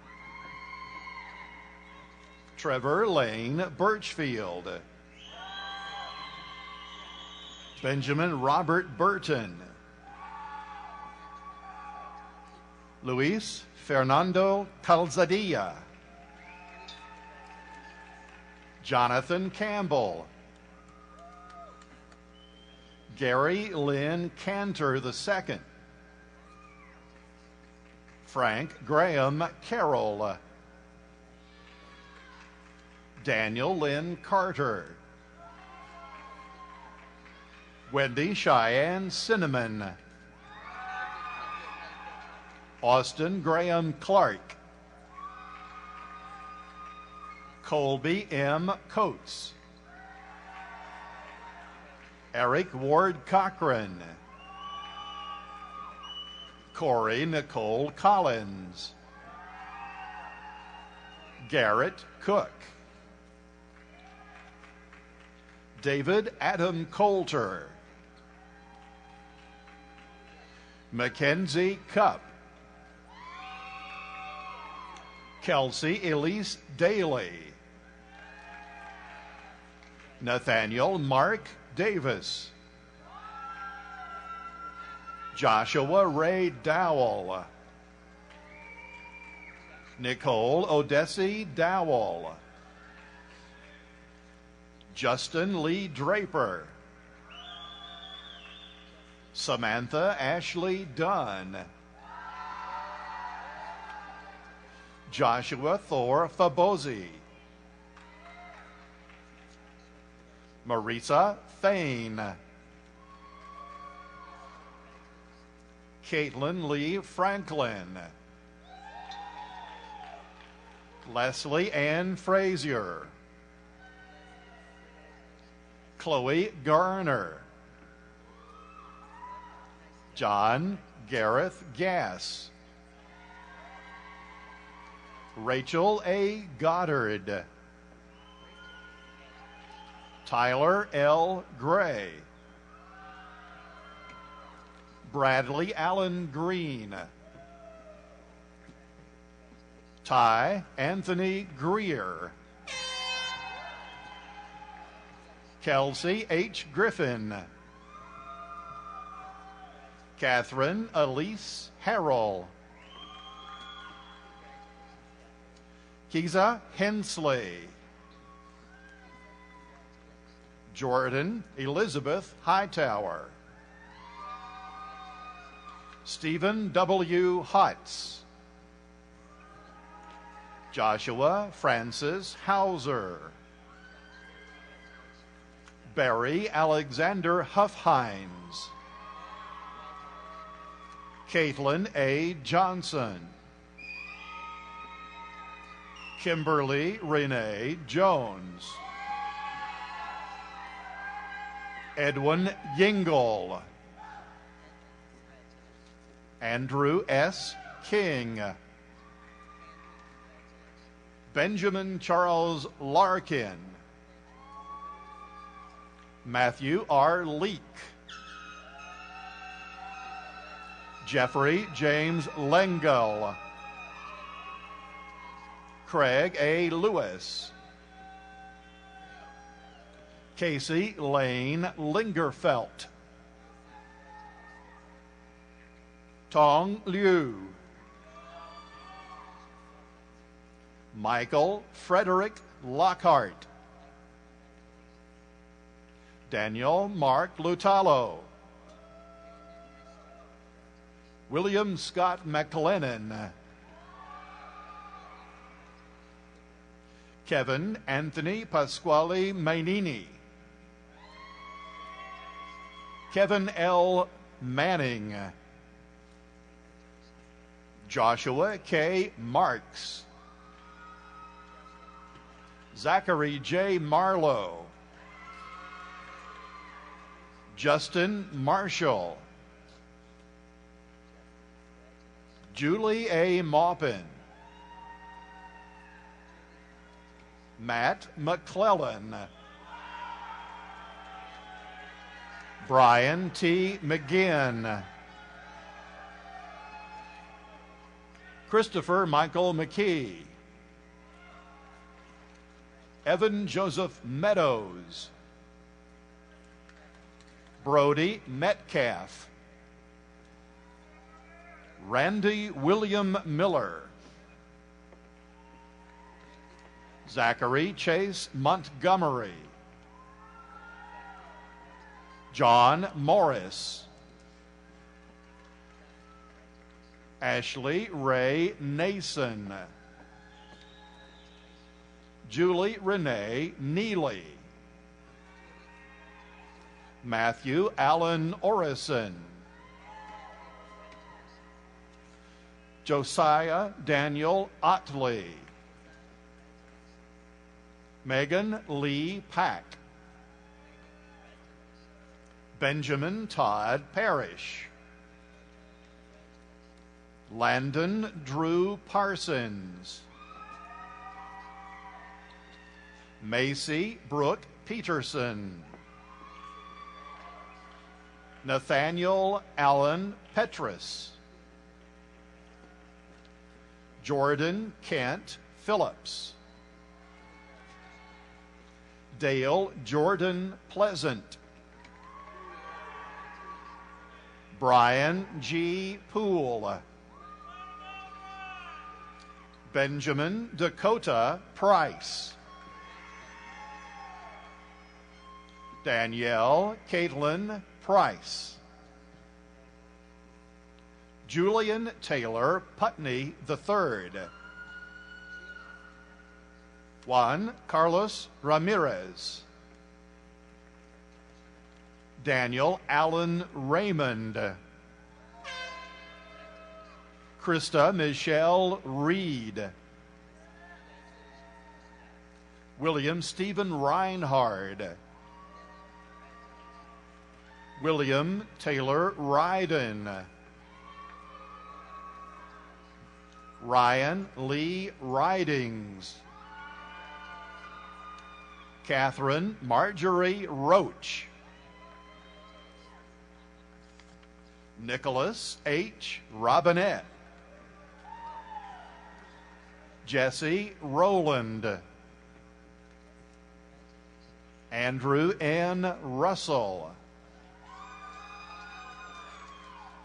Trevor Lane Birchfield. Benjamin Robert Burton. Luis Fernando Calzadilla. Jonathan Campbell. Gary Lynn Cantor II. Frank Graham Carroll. Daniel Lynn Carter. Wendy Cheyenne Cinnamon. Austin Graham Clark. Colby M. Coates. Eric Ward Cochran. Corey Nicole Collins. Garrett Cook. David Adam Coulter. Mackenzie Cupp. Kelsey Elise Daly. Nathaniel Mark Davis. Joshua Ray Dowell. Nicole Odessi Dowell. Justin Lee Draper. Samantha Ashley Dunn. Joshua Thor Fabosi. Marisa Thane. Caitlin Lee Franklin. Leslie Ann Frazier. Chloe Garner. John Gareth Gass. Rachel A. Goddard. Tyler L. Gray. Bradley Allen Green. Ty Anthony Greer. Kelsey H. Griffin. Catherine Elise Harrell. Kiza Hensley. Jordan Elizabeth Hightower. Stephen W. Hutz. Joshua Francis Hauser. Barry Alexander Huffhines. Caitlin A. Johnson. Kimberly Renee Jones. Edwin Yingle. Andrew S. King. Benjamin Charles Larkin. Matthew R. Leake. Jeffrey James Lengel. Craig A. Lewis. Casey Lane Lingerfelt. Tong Liu. Michael Frederick Lockhart. Daniel Mark Lutalo. William Scott McLennan. Kevin Anthony Pasquale Mainini. Kevin L. Manning. Joshua K. Marks. Zachary J. Marlowe. Justin Marshall. Julie A. Maupin. Matt McClellan. Brian T. McGinn. Christopher Michael McKee. Evan Joseph Meadows. Brody Metcalf. Randy William Miller. Zachary Chase Montgomery. John Morris. Ashley Ray Nason. Julie Renee Neely. Matthew Allen Orison. Josiah Daniel Otley. Megan Lee Pack. Benjamin Todd Parrish. Landon Drew Parsons. Macy Brooke Peterson. Nathaniel Allen Petrus. Jordan Kent Phillips. Dale Jordan Pleasant. Brian G. Poole. Benjamin Dakota Price. Danielle Caitlin Price. Julian Taylor Putney III. Juan Carlos Ramirez. Daniel Allen Raymond. Krista Michelle Reed. William Stephen Reinhard. William Taylor Ryden. Ryan Lee Ridings. Catherine Marjorie Roach. Nicholas H. Robinette. Jesse Rowland. Andrew N. Russell.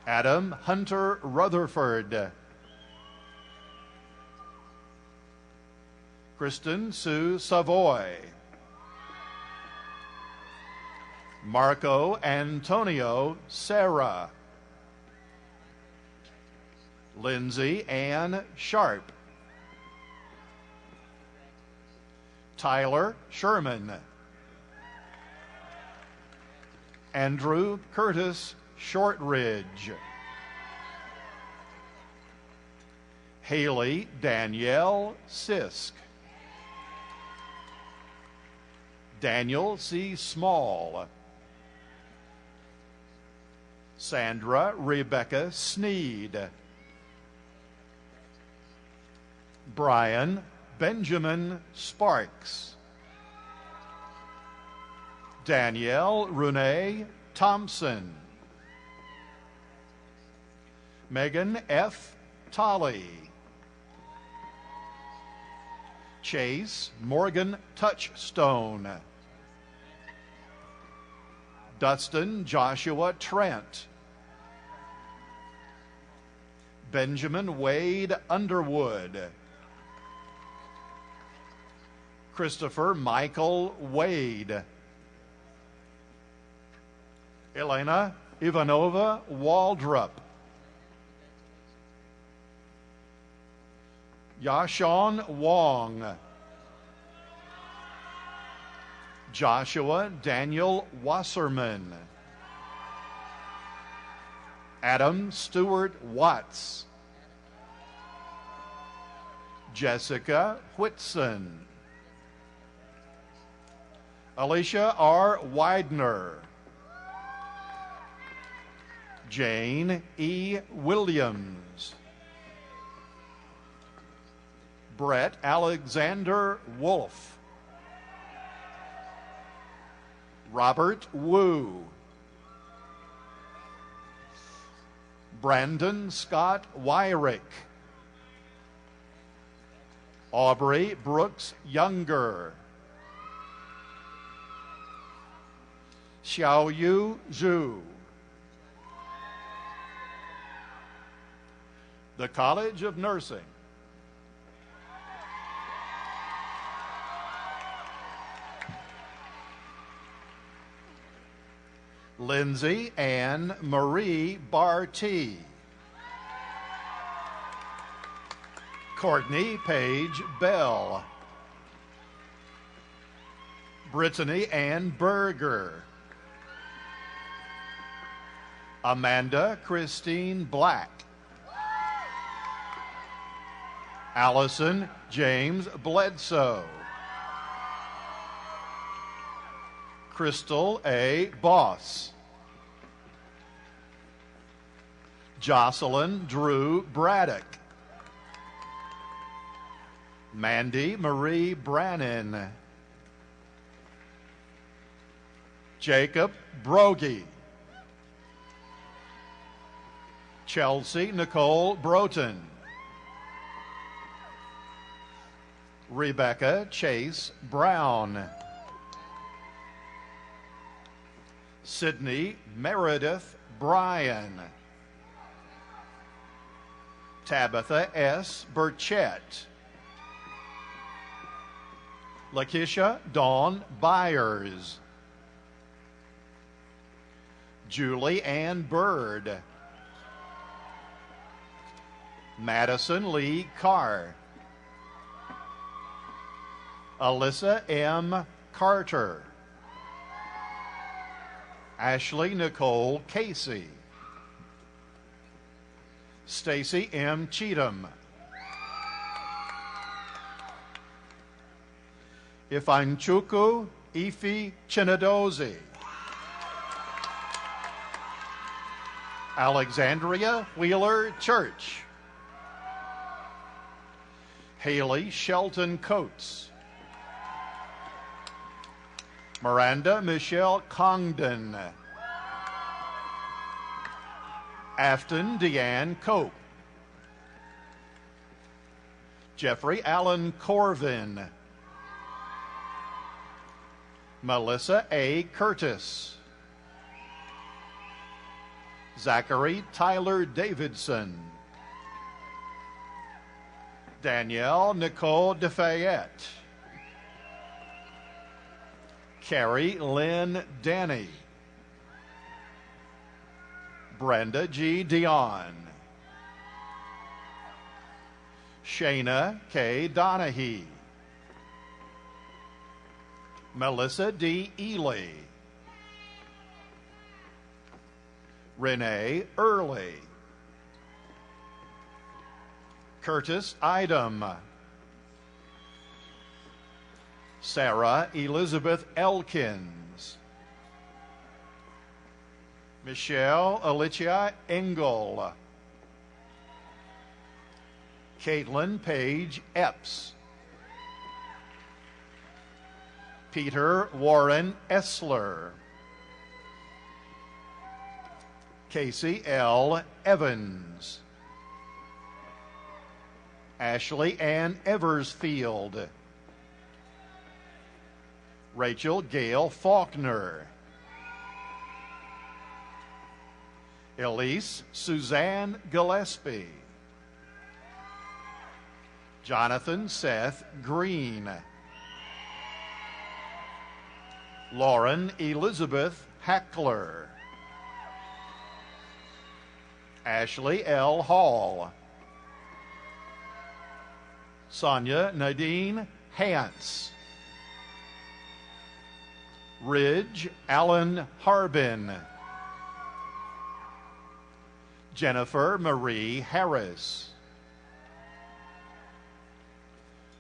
Adam Hunter Rutherford. Kristen Sue Savoy. Marco Antonio Serra. Lindsay Ann Sharp. Tyler Sherman. Andrew Curtis Shortridge. Haley Danielle Sisk. Daniel C. Small. Sandra Rebecca Sneed. Brian Benjamin Sparks. Danielle Renee Thompson. Megan F. Tolley. Chase Morgan Touchstone. Dustin Joshua Trent. Benjamin Wade Underwood. Christopher Michael Wade. Elena Ivanova Waldrop. Yashawn Wong. Joshua Daniel Wasserman. Adam Stewart Watts. Jessica Whitson. Alicia R. Widener. Jane E. Williams. Brett Alexander Wolf. Robert Wu. Brandon Scott Wyrick. Aubrey Brooks Younger. Xiaoyu Zhu. The College of Nursing. Lindsay Ann Marie Barty. Courtney Paige Bell. Brittany Ann Berger. Amanda Christine Black. Allison James Bledsoe. Crystal A. Boss. Jocelyn Drew Braddock. Mandy Marie Brannon. Jacob Brogy. Chelsea Nicole Broughton. Rebecca Chase Brown. Sydney Meredith Bryan. Tabitha S. Burchett. Lakeisha Dawn Byers. Julie Ann Bird. Madison Lee Carr. Alyssa M. Carter. Ashley Nicole Casey. Stacy M. Cheatham. Ifanchuku Ifi Chinadozi. Alexandria Wheeler Church. Haley Shelton Coates. Miranda Michelle Congdon. Afton Deanne Cope. Jeffrey Allen Corvin. Melissa A. Curtis. Zachary Tyler Davidson. Danielle Nicole DeFayette. Carrie Lynn Danny. Brenda G. Dion. Shayna K. Donahue. Melissa D. Ely. Renee Early. Curtis Idam. Sarah Elizabeth Elkins. Michelle Alicia Engel. Caitlin Page Epps. Peter Warren Essler. Casey L. Evans. Ashley Ann Eversfield. Rachel Gail Faulkner. Elise Suzanne Gillespie. Jonathan Seth Green. Lauren Elizabeth Hackler. Ashley L. Hall. Sonia Nadine Hance. Ridge Allen Harbin. Jennifer Marie Harris.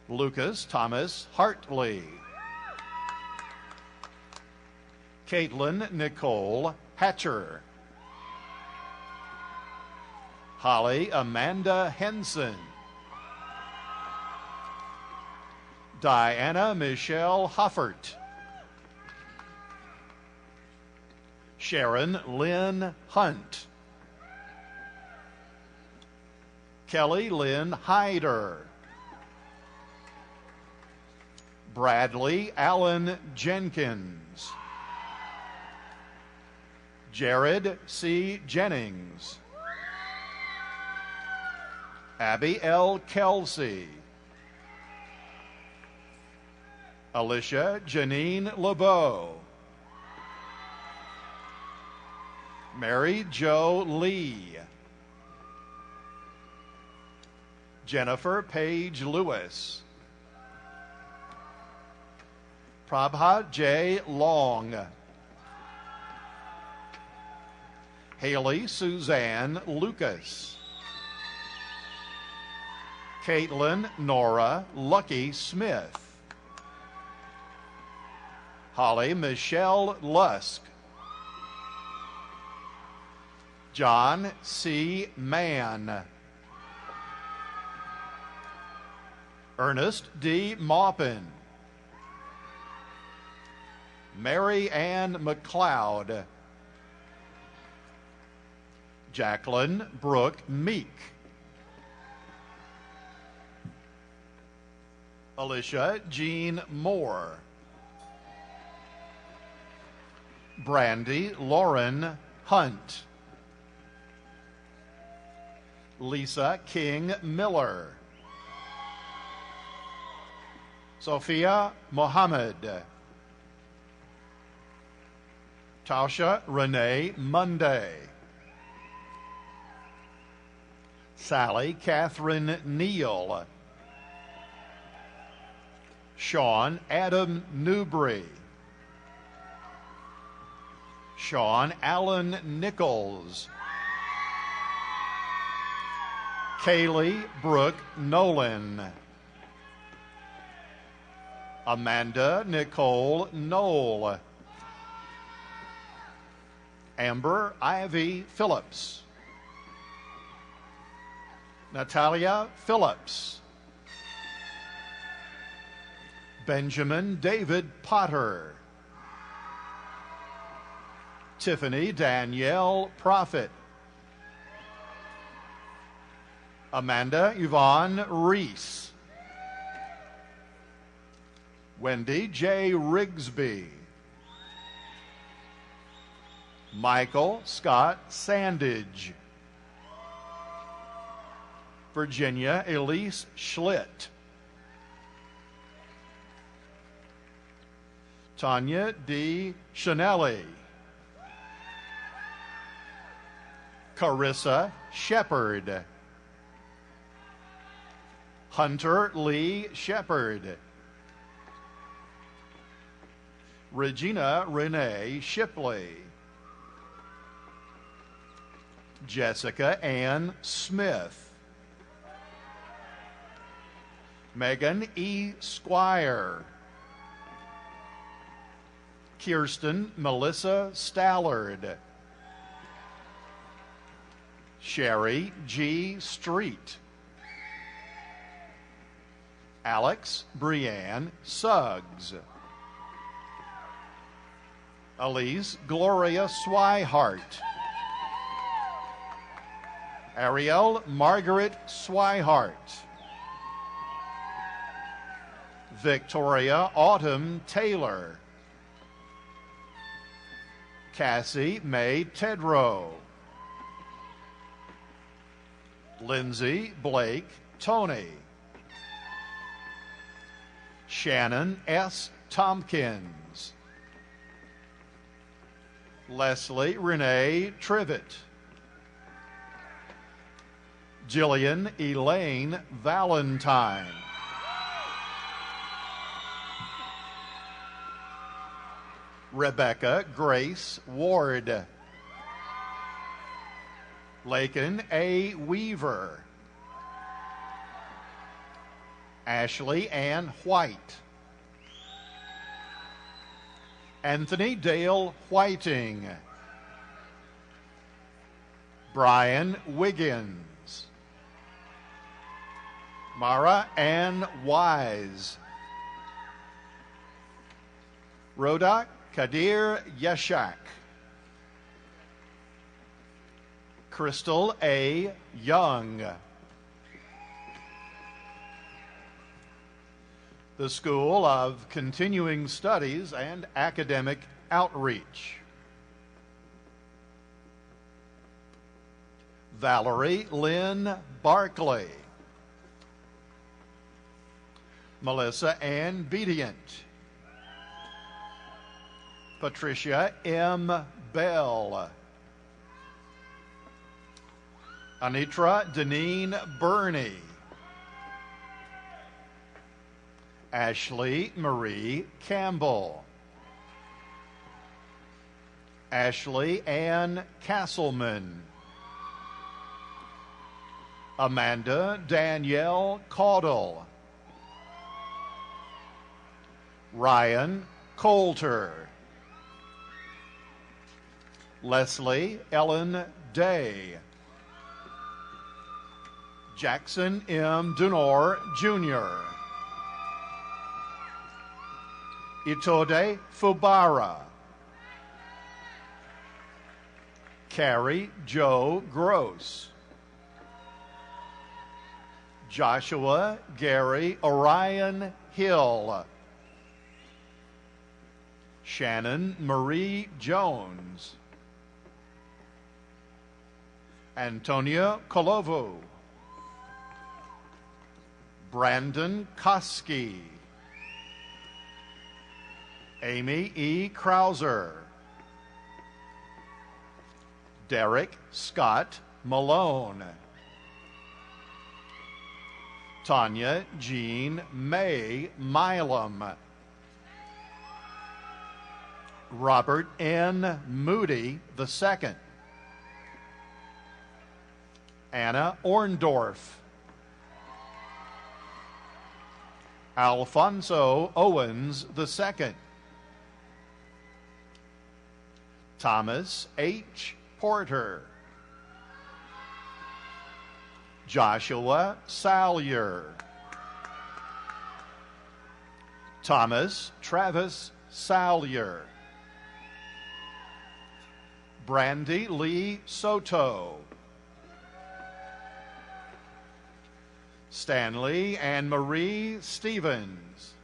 Lucas Thomas Hartley. Caitlin Nicole Hatcher. Holly Amanda Henson. Diana Michelle Huffert. Sharon Lynn Hunt. Kelly Lynn Hyder. Bradley Allen Jenkins. Jared C. Jennings. Abby L. Kelsey. Alicia Janine LeBeau. Mary Jo Lee. Jennifer Page Lewis. Prabha J. Long. Haley Suzanne Lucas. Caitlin Nora Lucky Smith. Holly Michelle Lusk. John C. Mann. Ernest D. Maupin. Mary Ann McLeod. Jacqueline Brooke Meek. Alicia Jean Moore. Brandy Lauren Hunt. Lisa King Miller. Sophia Mohammed. Tasha Renee Monday. Sally Catherine Neal. Sean Adam Newbury. Sean Allen Nichols. Kaylee Brooke Nolan. Amanda Nicole Knoll. Amber Ivy Phillips. Natalia Phillips. Benjamin David Potter. Tiffany Danielle Prophet. Amanda Yvonne Reese. Wendy J. Rigsby. Michael Scott Sandage. Virginia Elise Schlitt. Tanya D. Chanelli. Carissa Shepard. Hunter Lee Shepard. Regina Renee Shipley. Jessica Ann Smith. Megan E. Squire. Kirsten Melissa Stallard. Sherry G. Street. Alex Brianne Suggs. Elise Gloria Swihart. Ariel Margaret Swihart. Victoria Autumn Taylor. Cassie May Tedrow. Lindsay Blake Tony. Shannon S. Tompkins, Leslie Renee Trivet, Jillian Elaine Valentine, Rebecca Grace Ward, Lakin A. Weaver, Ashley Ann White, Anthony Dale Whiting, Brian Wiggins, Mara Ann Wise, Rodak Kadir Yeshak, Crystal A. Young. The School of Continuing Studies and Academic Outreach. Valerie Lynn Barclay, Melissa Ann Bedient, Patricia M. Bell, Anitra Deneen Burney, Ashley Marie Campbell, Ashley Ann Castleman, Amanda Danielle Caudle, Ryan Coulter, Leslie Ellen Day, Jackson M. Dunor Jr., Itode Fubara, Carrie Joe Gross, Joshua Gary Orion Hill, Shannon Marie Jones, Antonia Kolovo, Brandon Koski, Amy E. Krauser, Derek Scott Malone, Tanya Jean May Milam, Robert N. Moody II, Anna Orndorff, Alfonso Owens II, Thomas H. Porter, Joshua Salyer, Thomas Travis Salyer, Brandy Lee Soto, Stanley Anne Marie Stevens,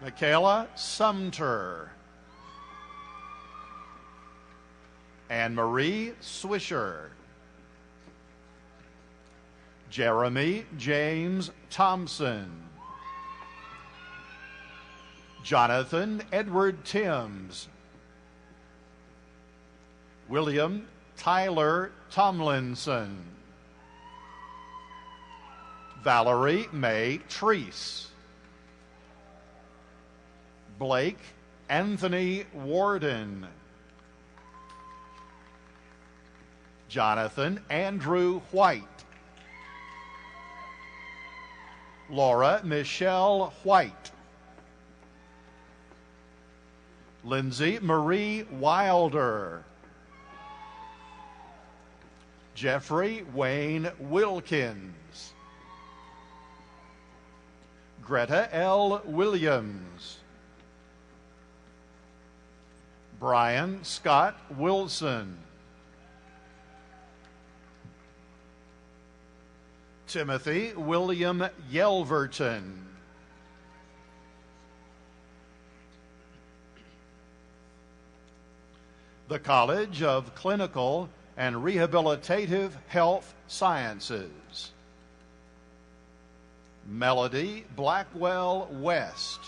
Michaela Sumter, Anne Marie Swisher, Jeremy James Thompson, Jonathan Edward Timms, William Tyler Tomlinson, Valerie Mae Treese, Blake Anthony Warden, Jonathan Andrew White, Laura Michelle White, Lindsay Marie Wilder, Jeffrey Wayne Wilkins, Greta L. Williams, Brian Scott Wilson, Timothy William Yelverton, the College of Clinical and Rehabilitative Health Sciences, Melody Blackwell West.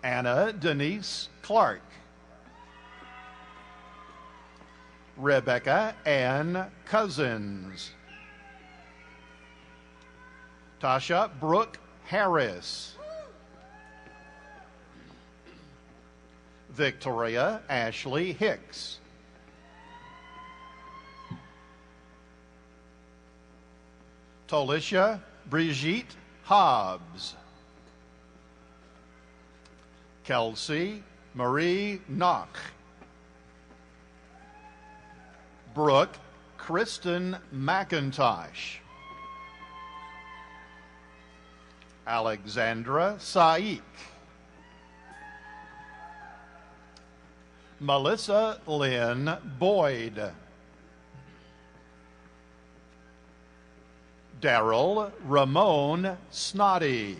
Anna Denise Clark. Rebecca Ann Cousins. Tasha Brooke Harris. Victoria Ashley Hicks. Tolisha Brigitte Hobbs. Kelsey Marie Knock. Brooke Kristen McIntosh. Alexandra Saik. Melissa Lynn Boyd. Daryl Ramon Snoddy.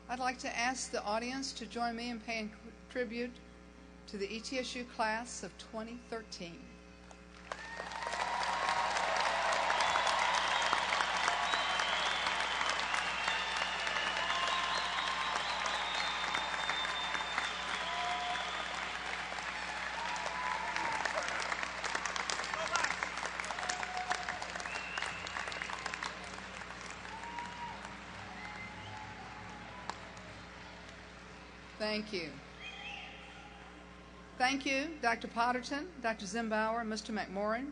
I'd like to ask the audience to join me in paying tribute to the ETSU class of 2013. Thank you. Thank you, Dr. Potterton, Dr. Zimbauer, Mr. McMorrin,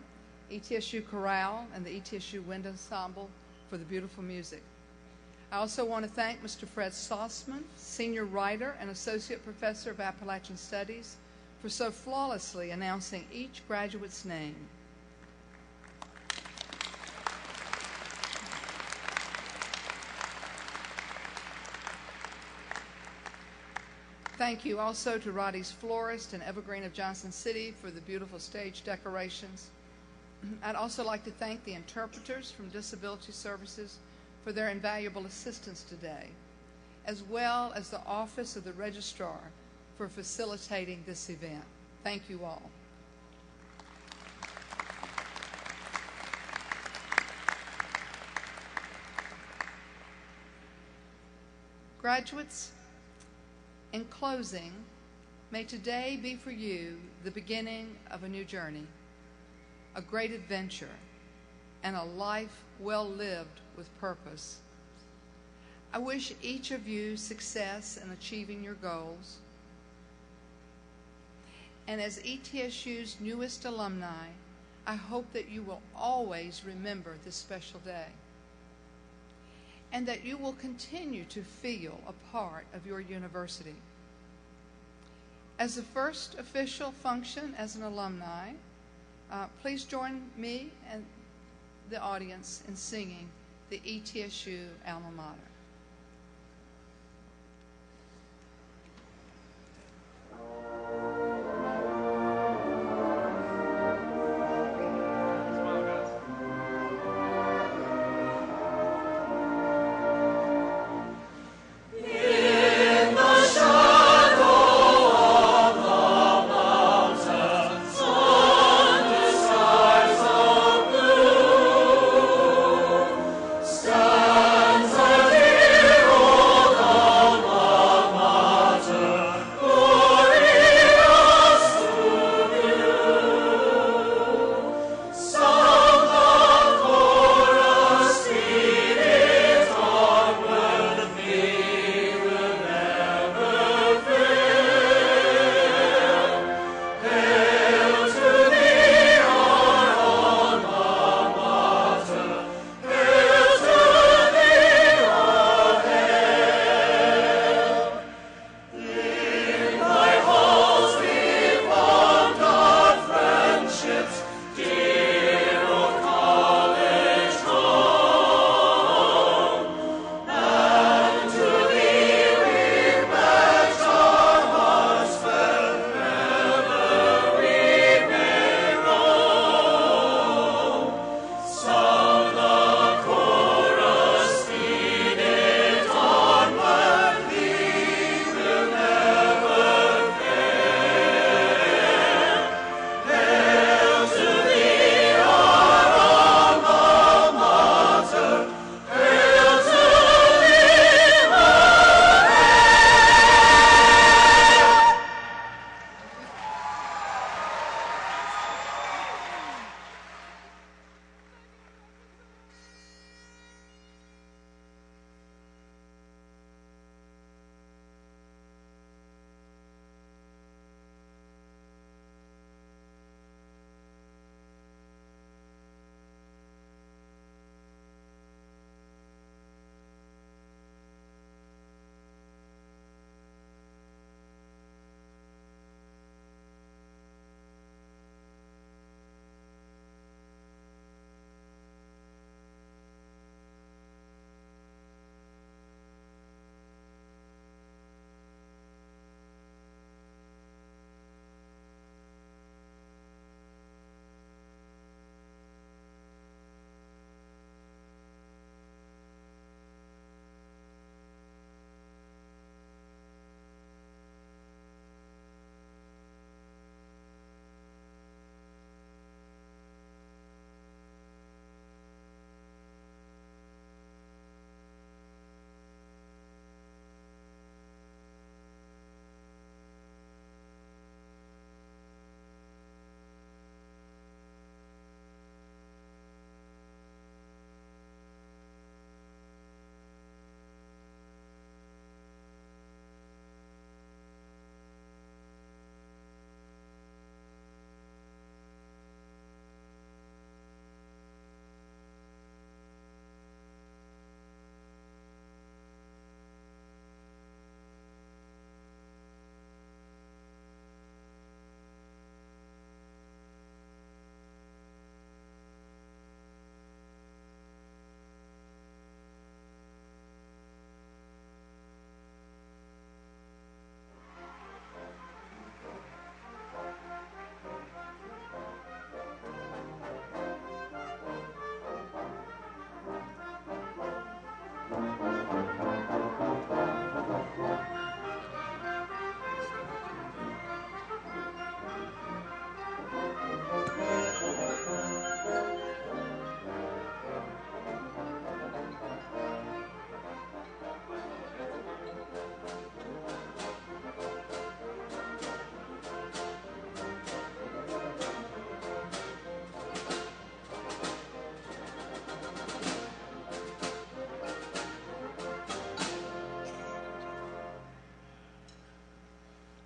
ETSU Chorale, and the ETSU Wind Ensemble for the beautiful music. I also want to thank Mr. Fred Sossman, Senior Writer and Associate Professor of Appalachian Studies, for so flawlessly announcing each graduate's name. Thank you also to Roddy's Florist and Evergreen of Johnson City for the beautiful stage decorations. I'd also like to thank the interpreters from Disability Services for their invaluable assistance today, as well as the Office of the Registrar for facilitating this event. Thank you all. Graduates, in closing, may today be for you the beginning of a new journey, a great adventure, and a life well lived with purpose. I wish each of you success in achieving your goals. And as ETSU's newest alumni, I hope that you will always remember this special day, and that you will continue to feel a part of your university. As the first official function as an alumni, please join me and the audience in singing the ETSU alma mater. Stands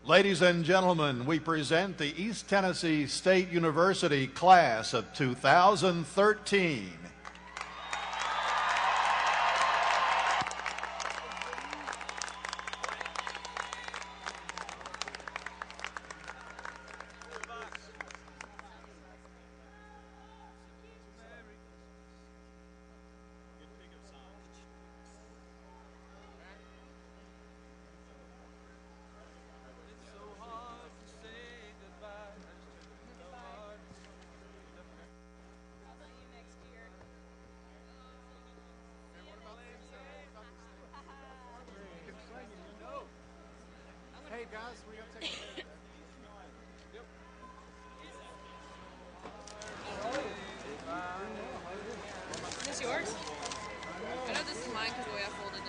Ladies and gentlemen, we present the East Tennessee State University class of 2013. Hey guys, we gotta take a break. Is this yours? I know this is mine because the way I folded it.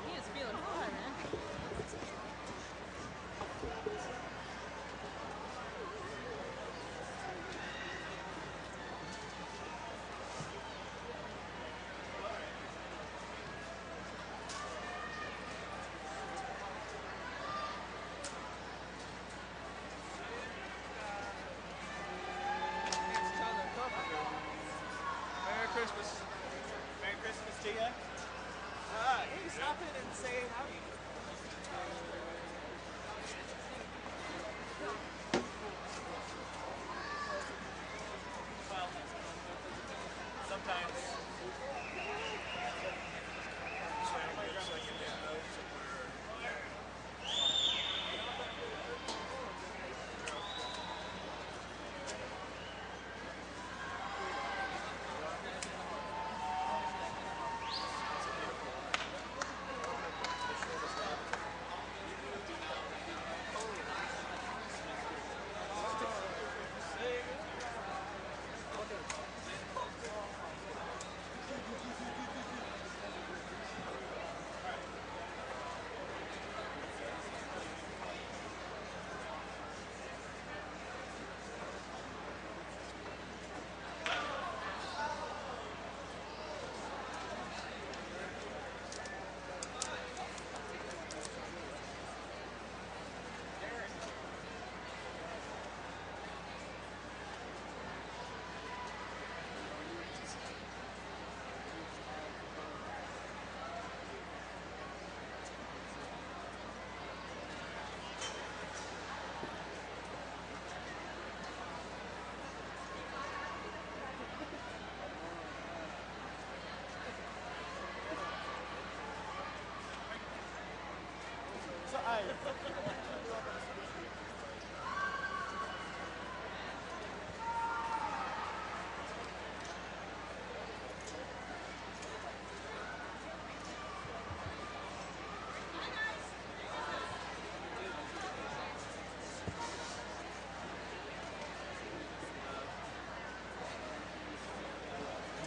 He is feeling fine, man. Merry Christmas. Merry Christmas to you. Can you stop it and say howdy? Well, sometimes.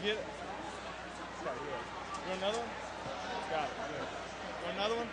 Get it. Got it. You want another one? Got it. Good. You want another one?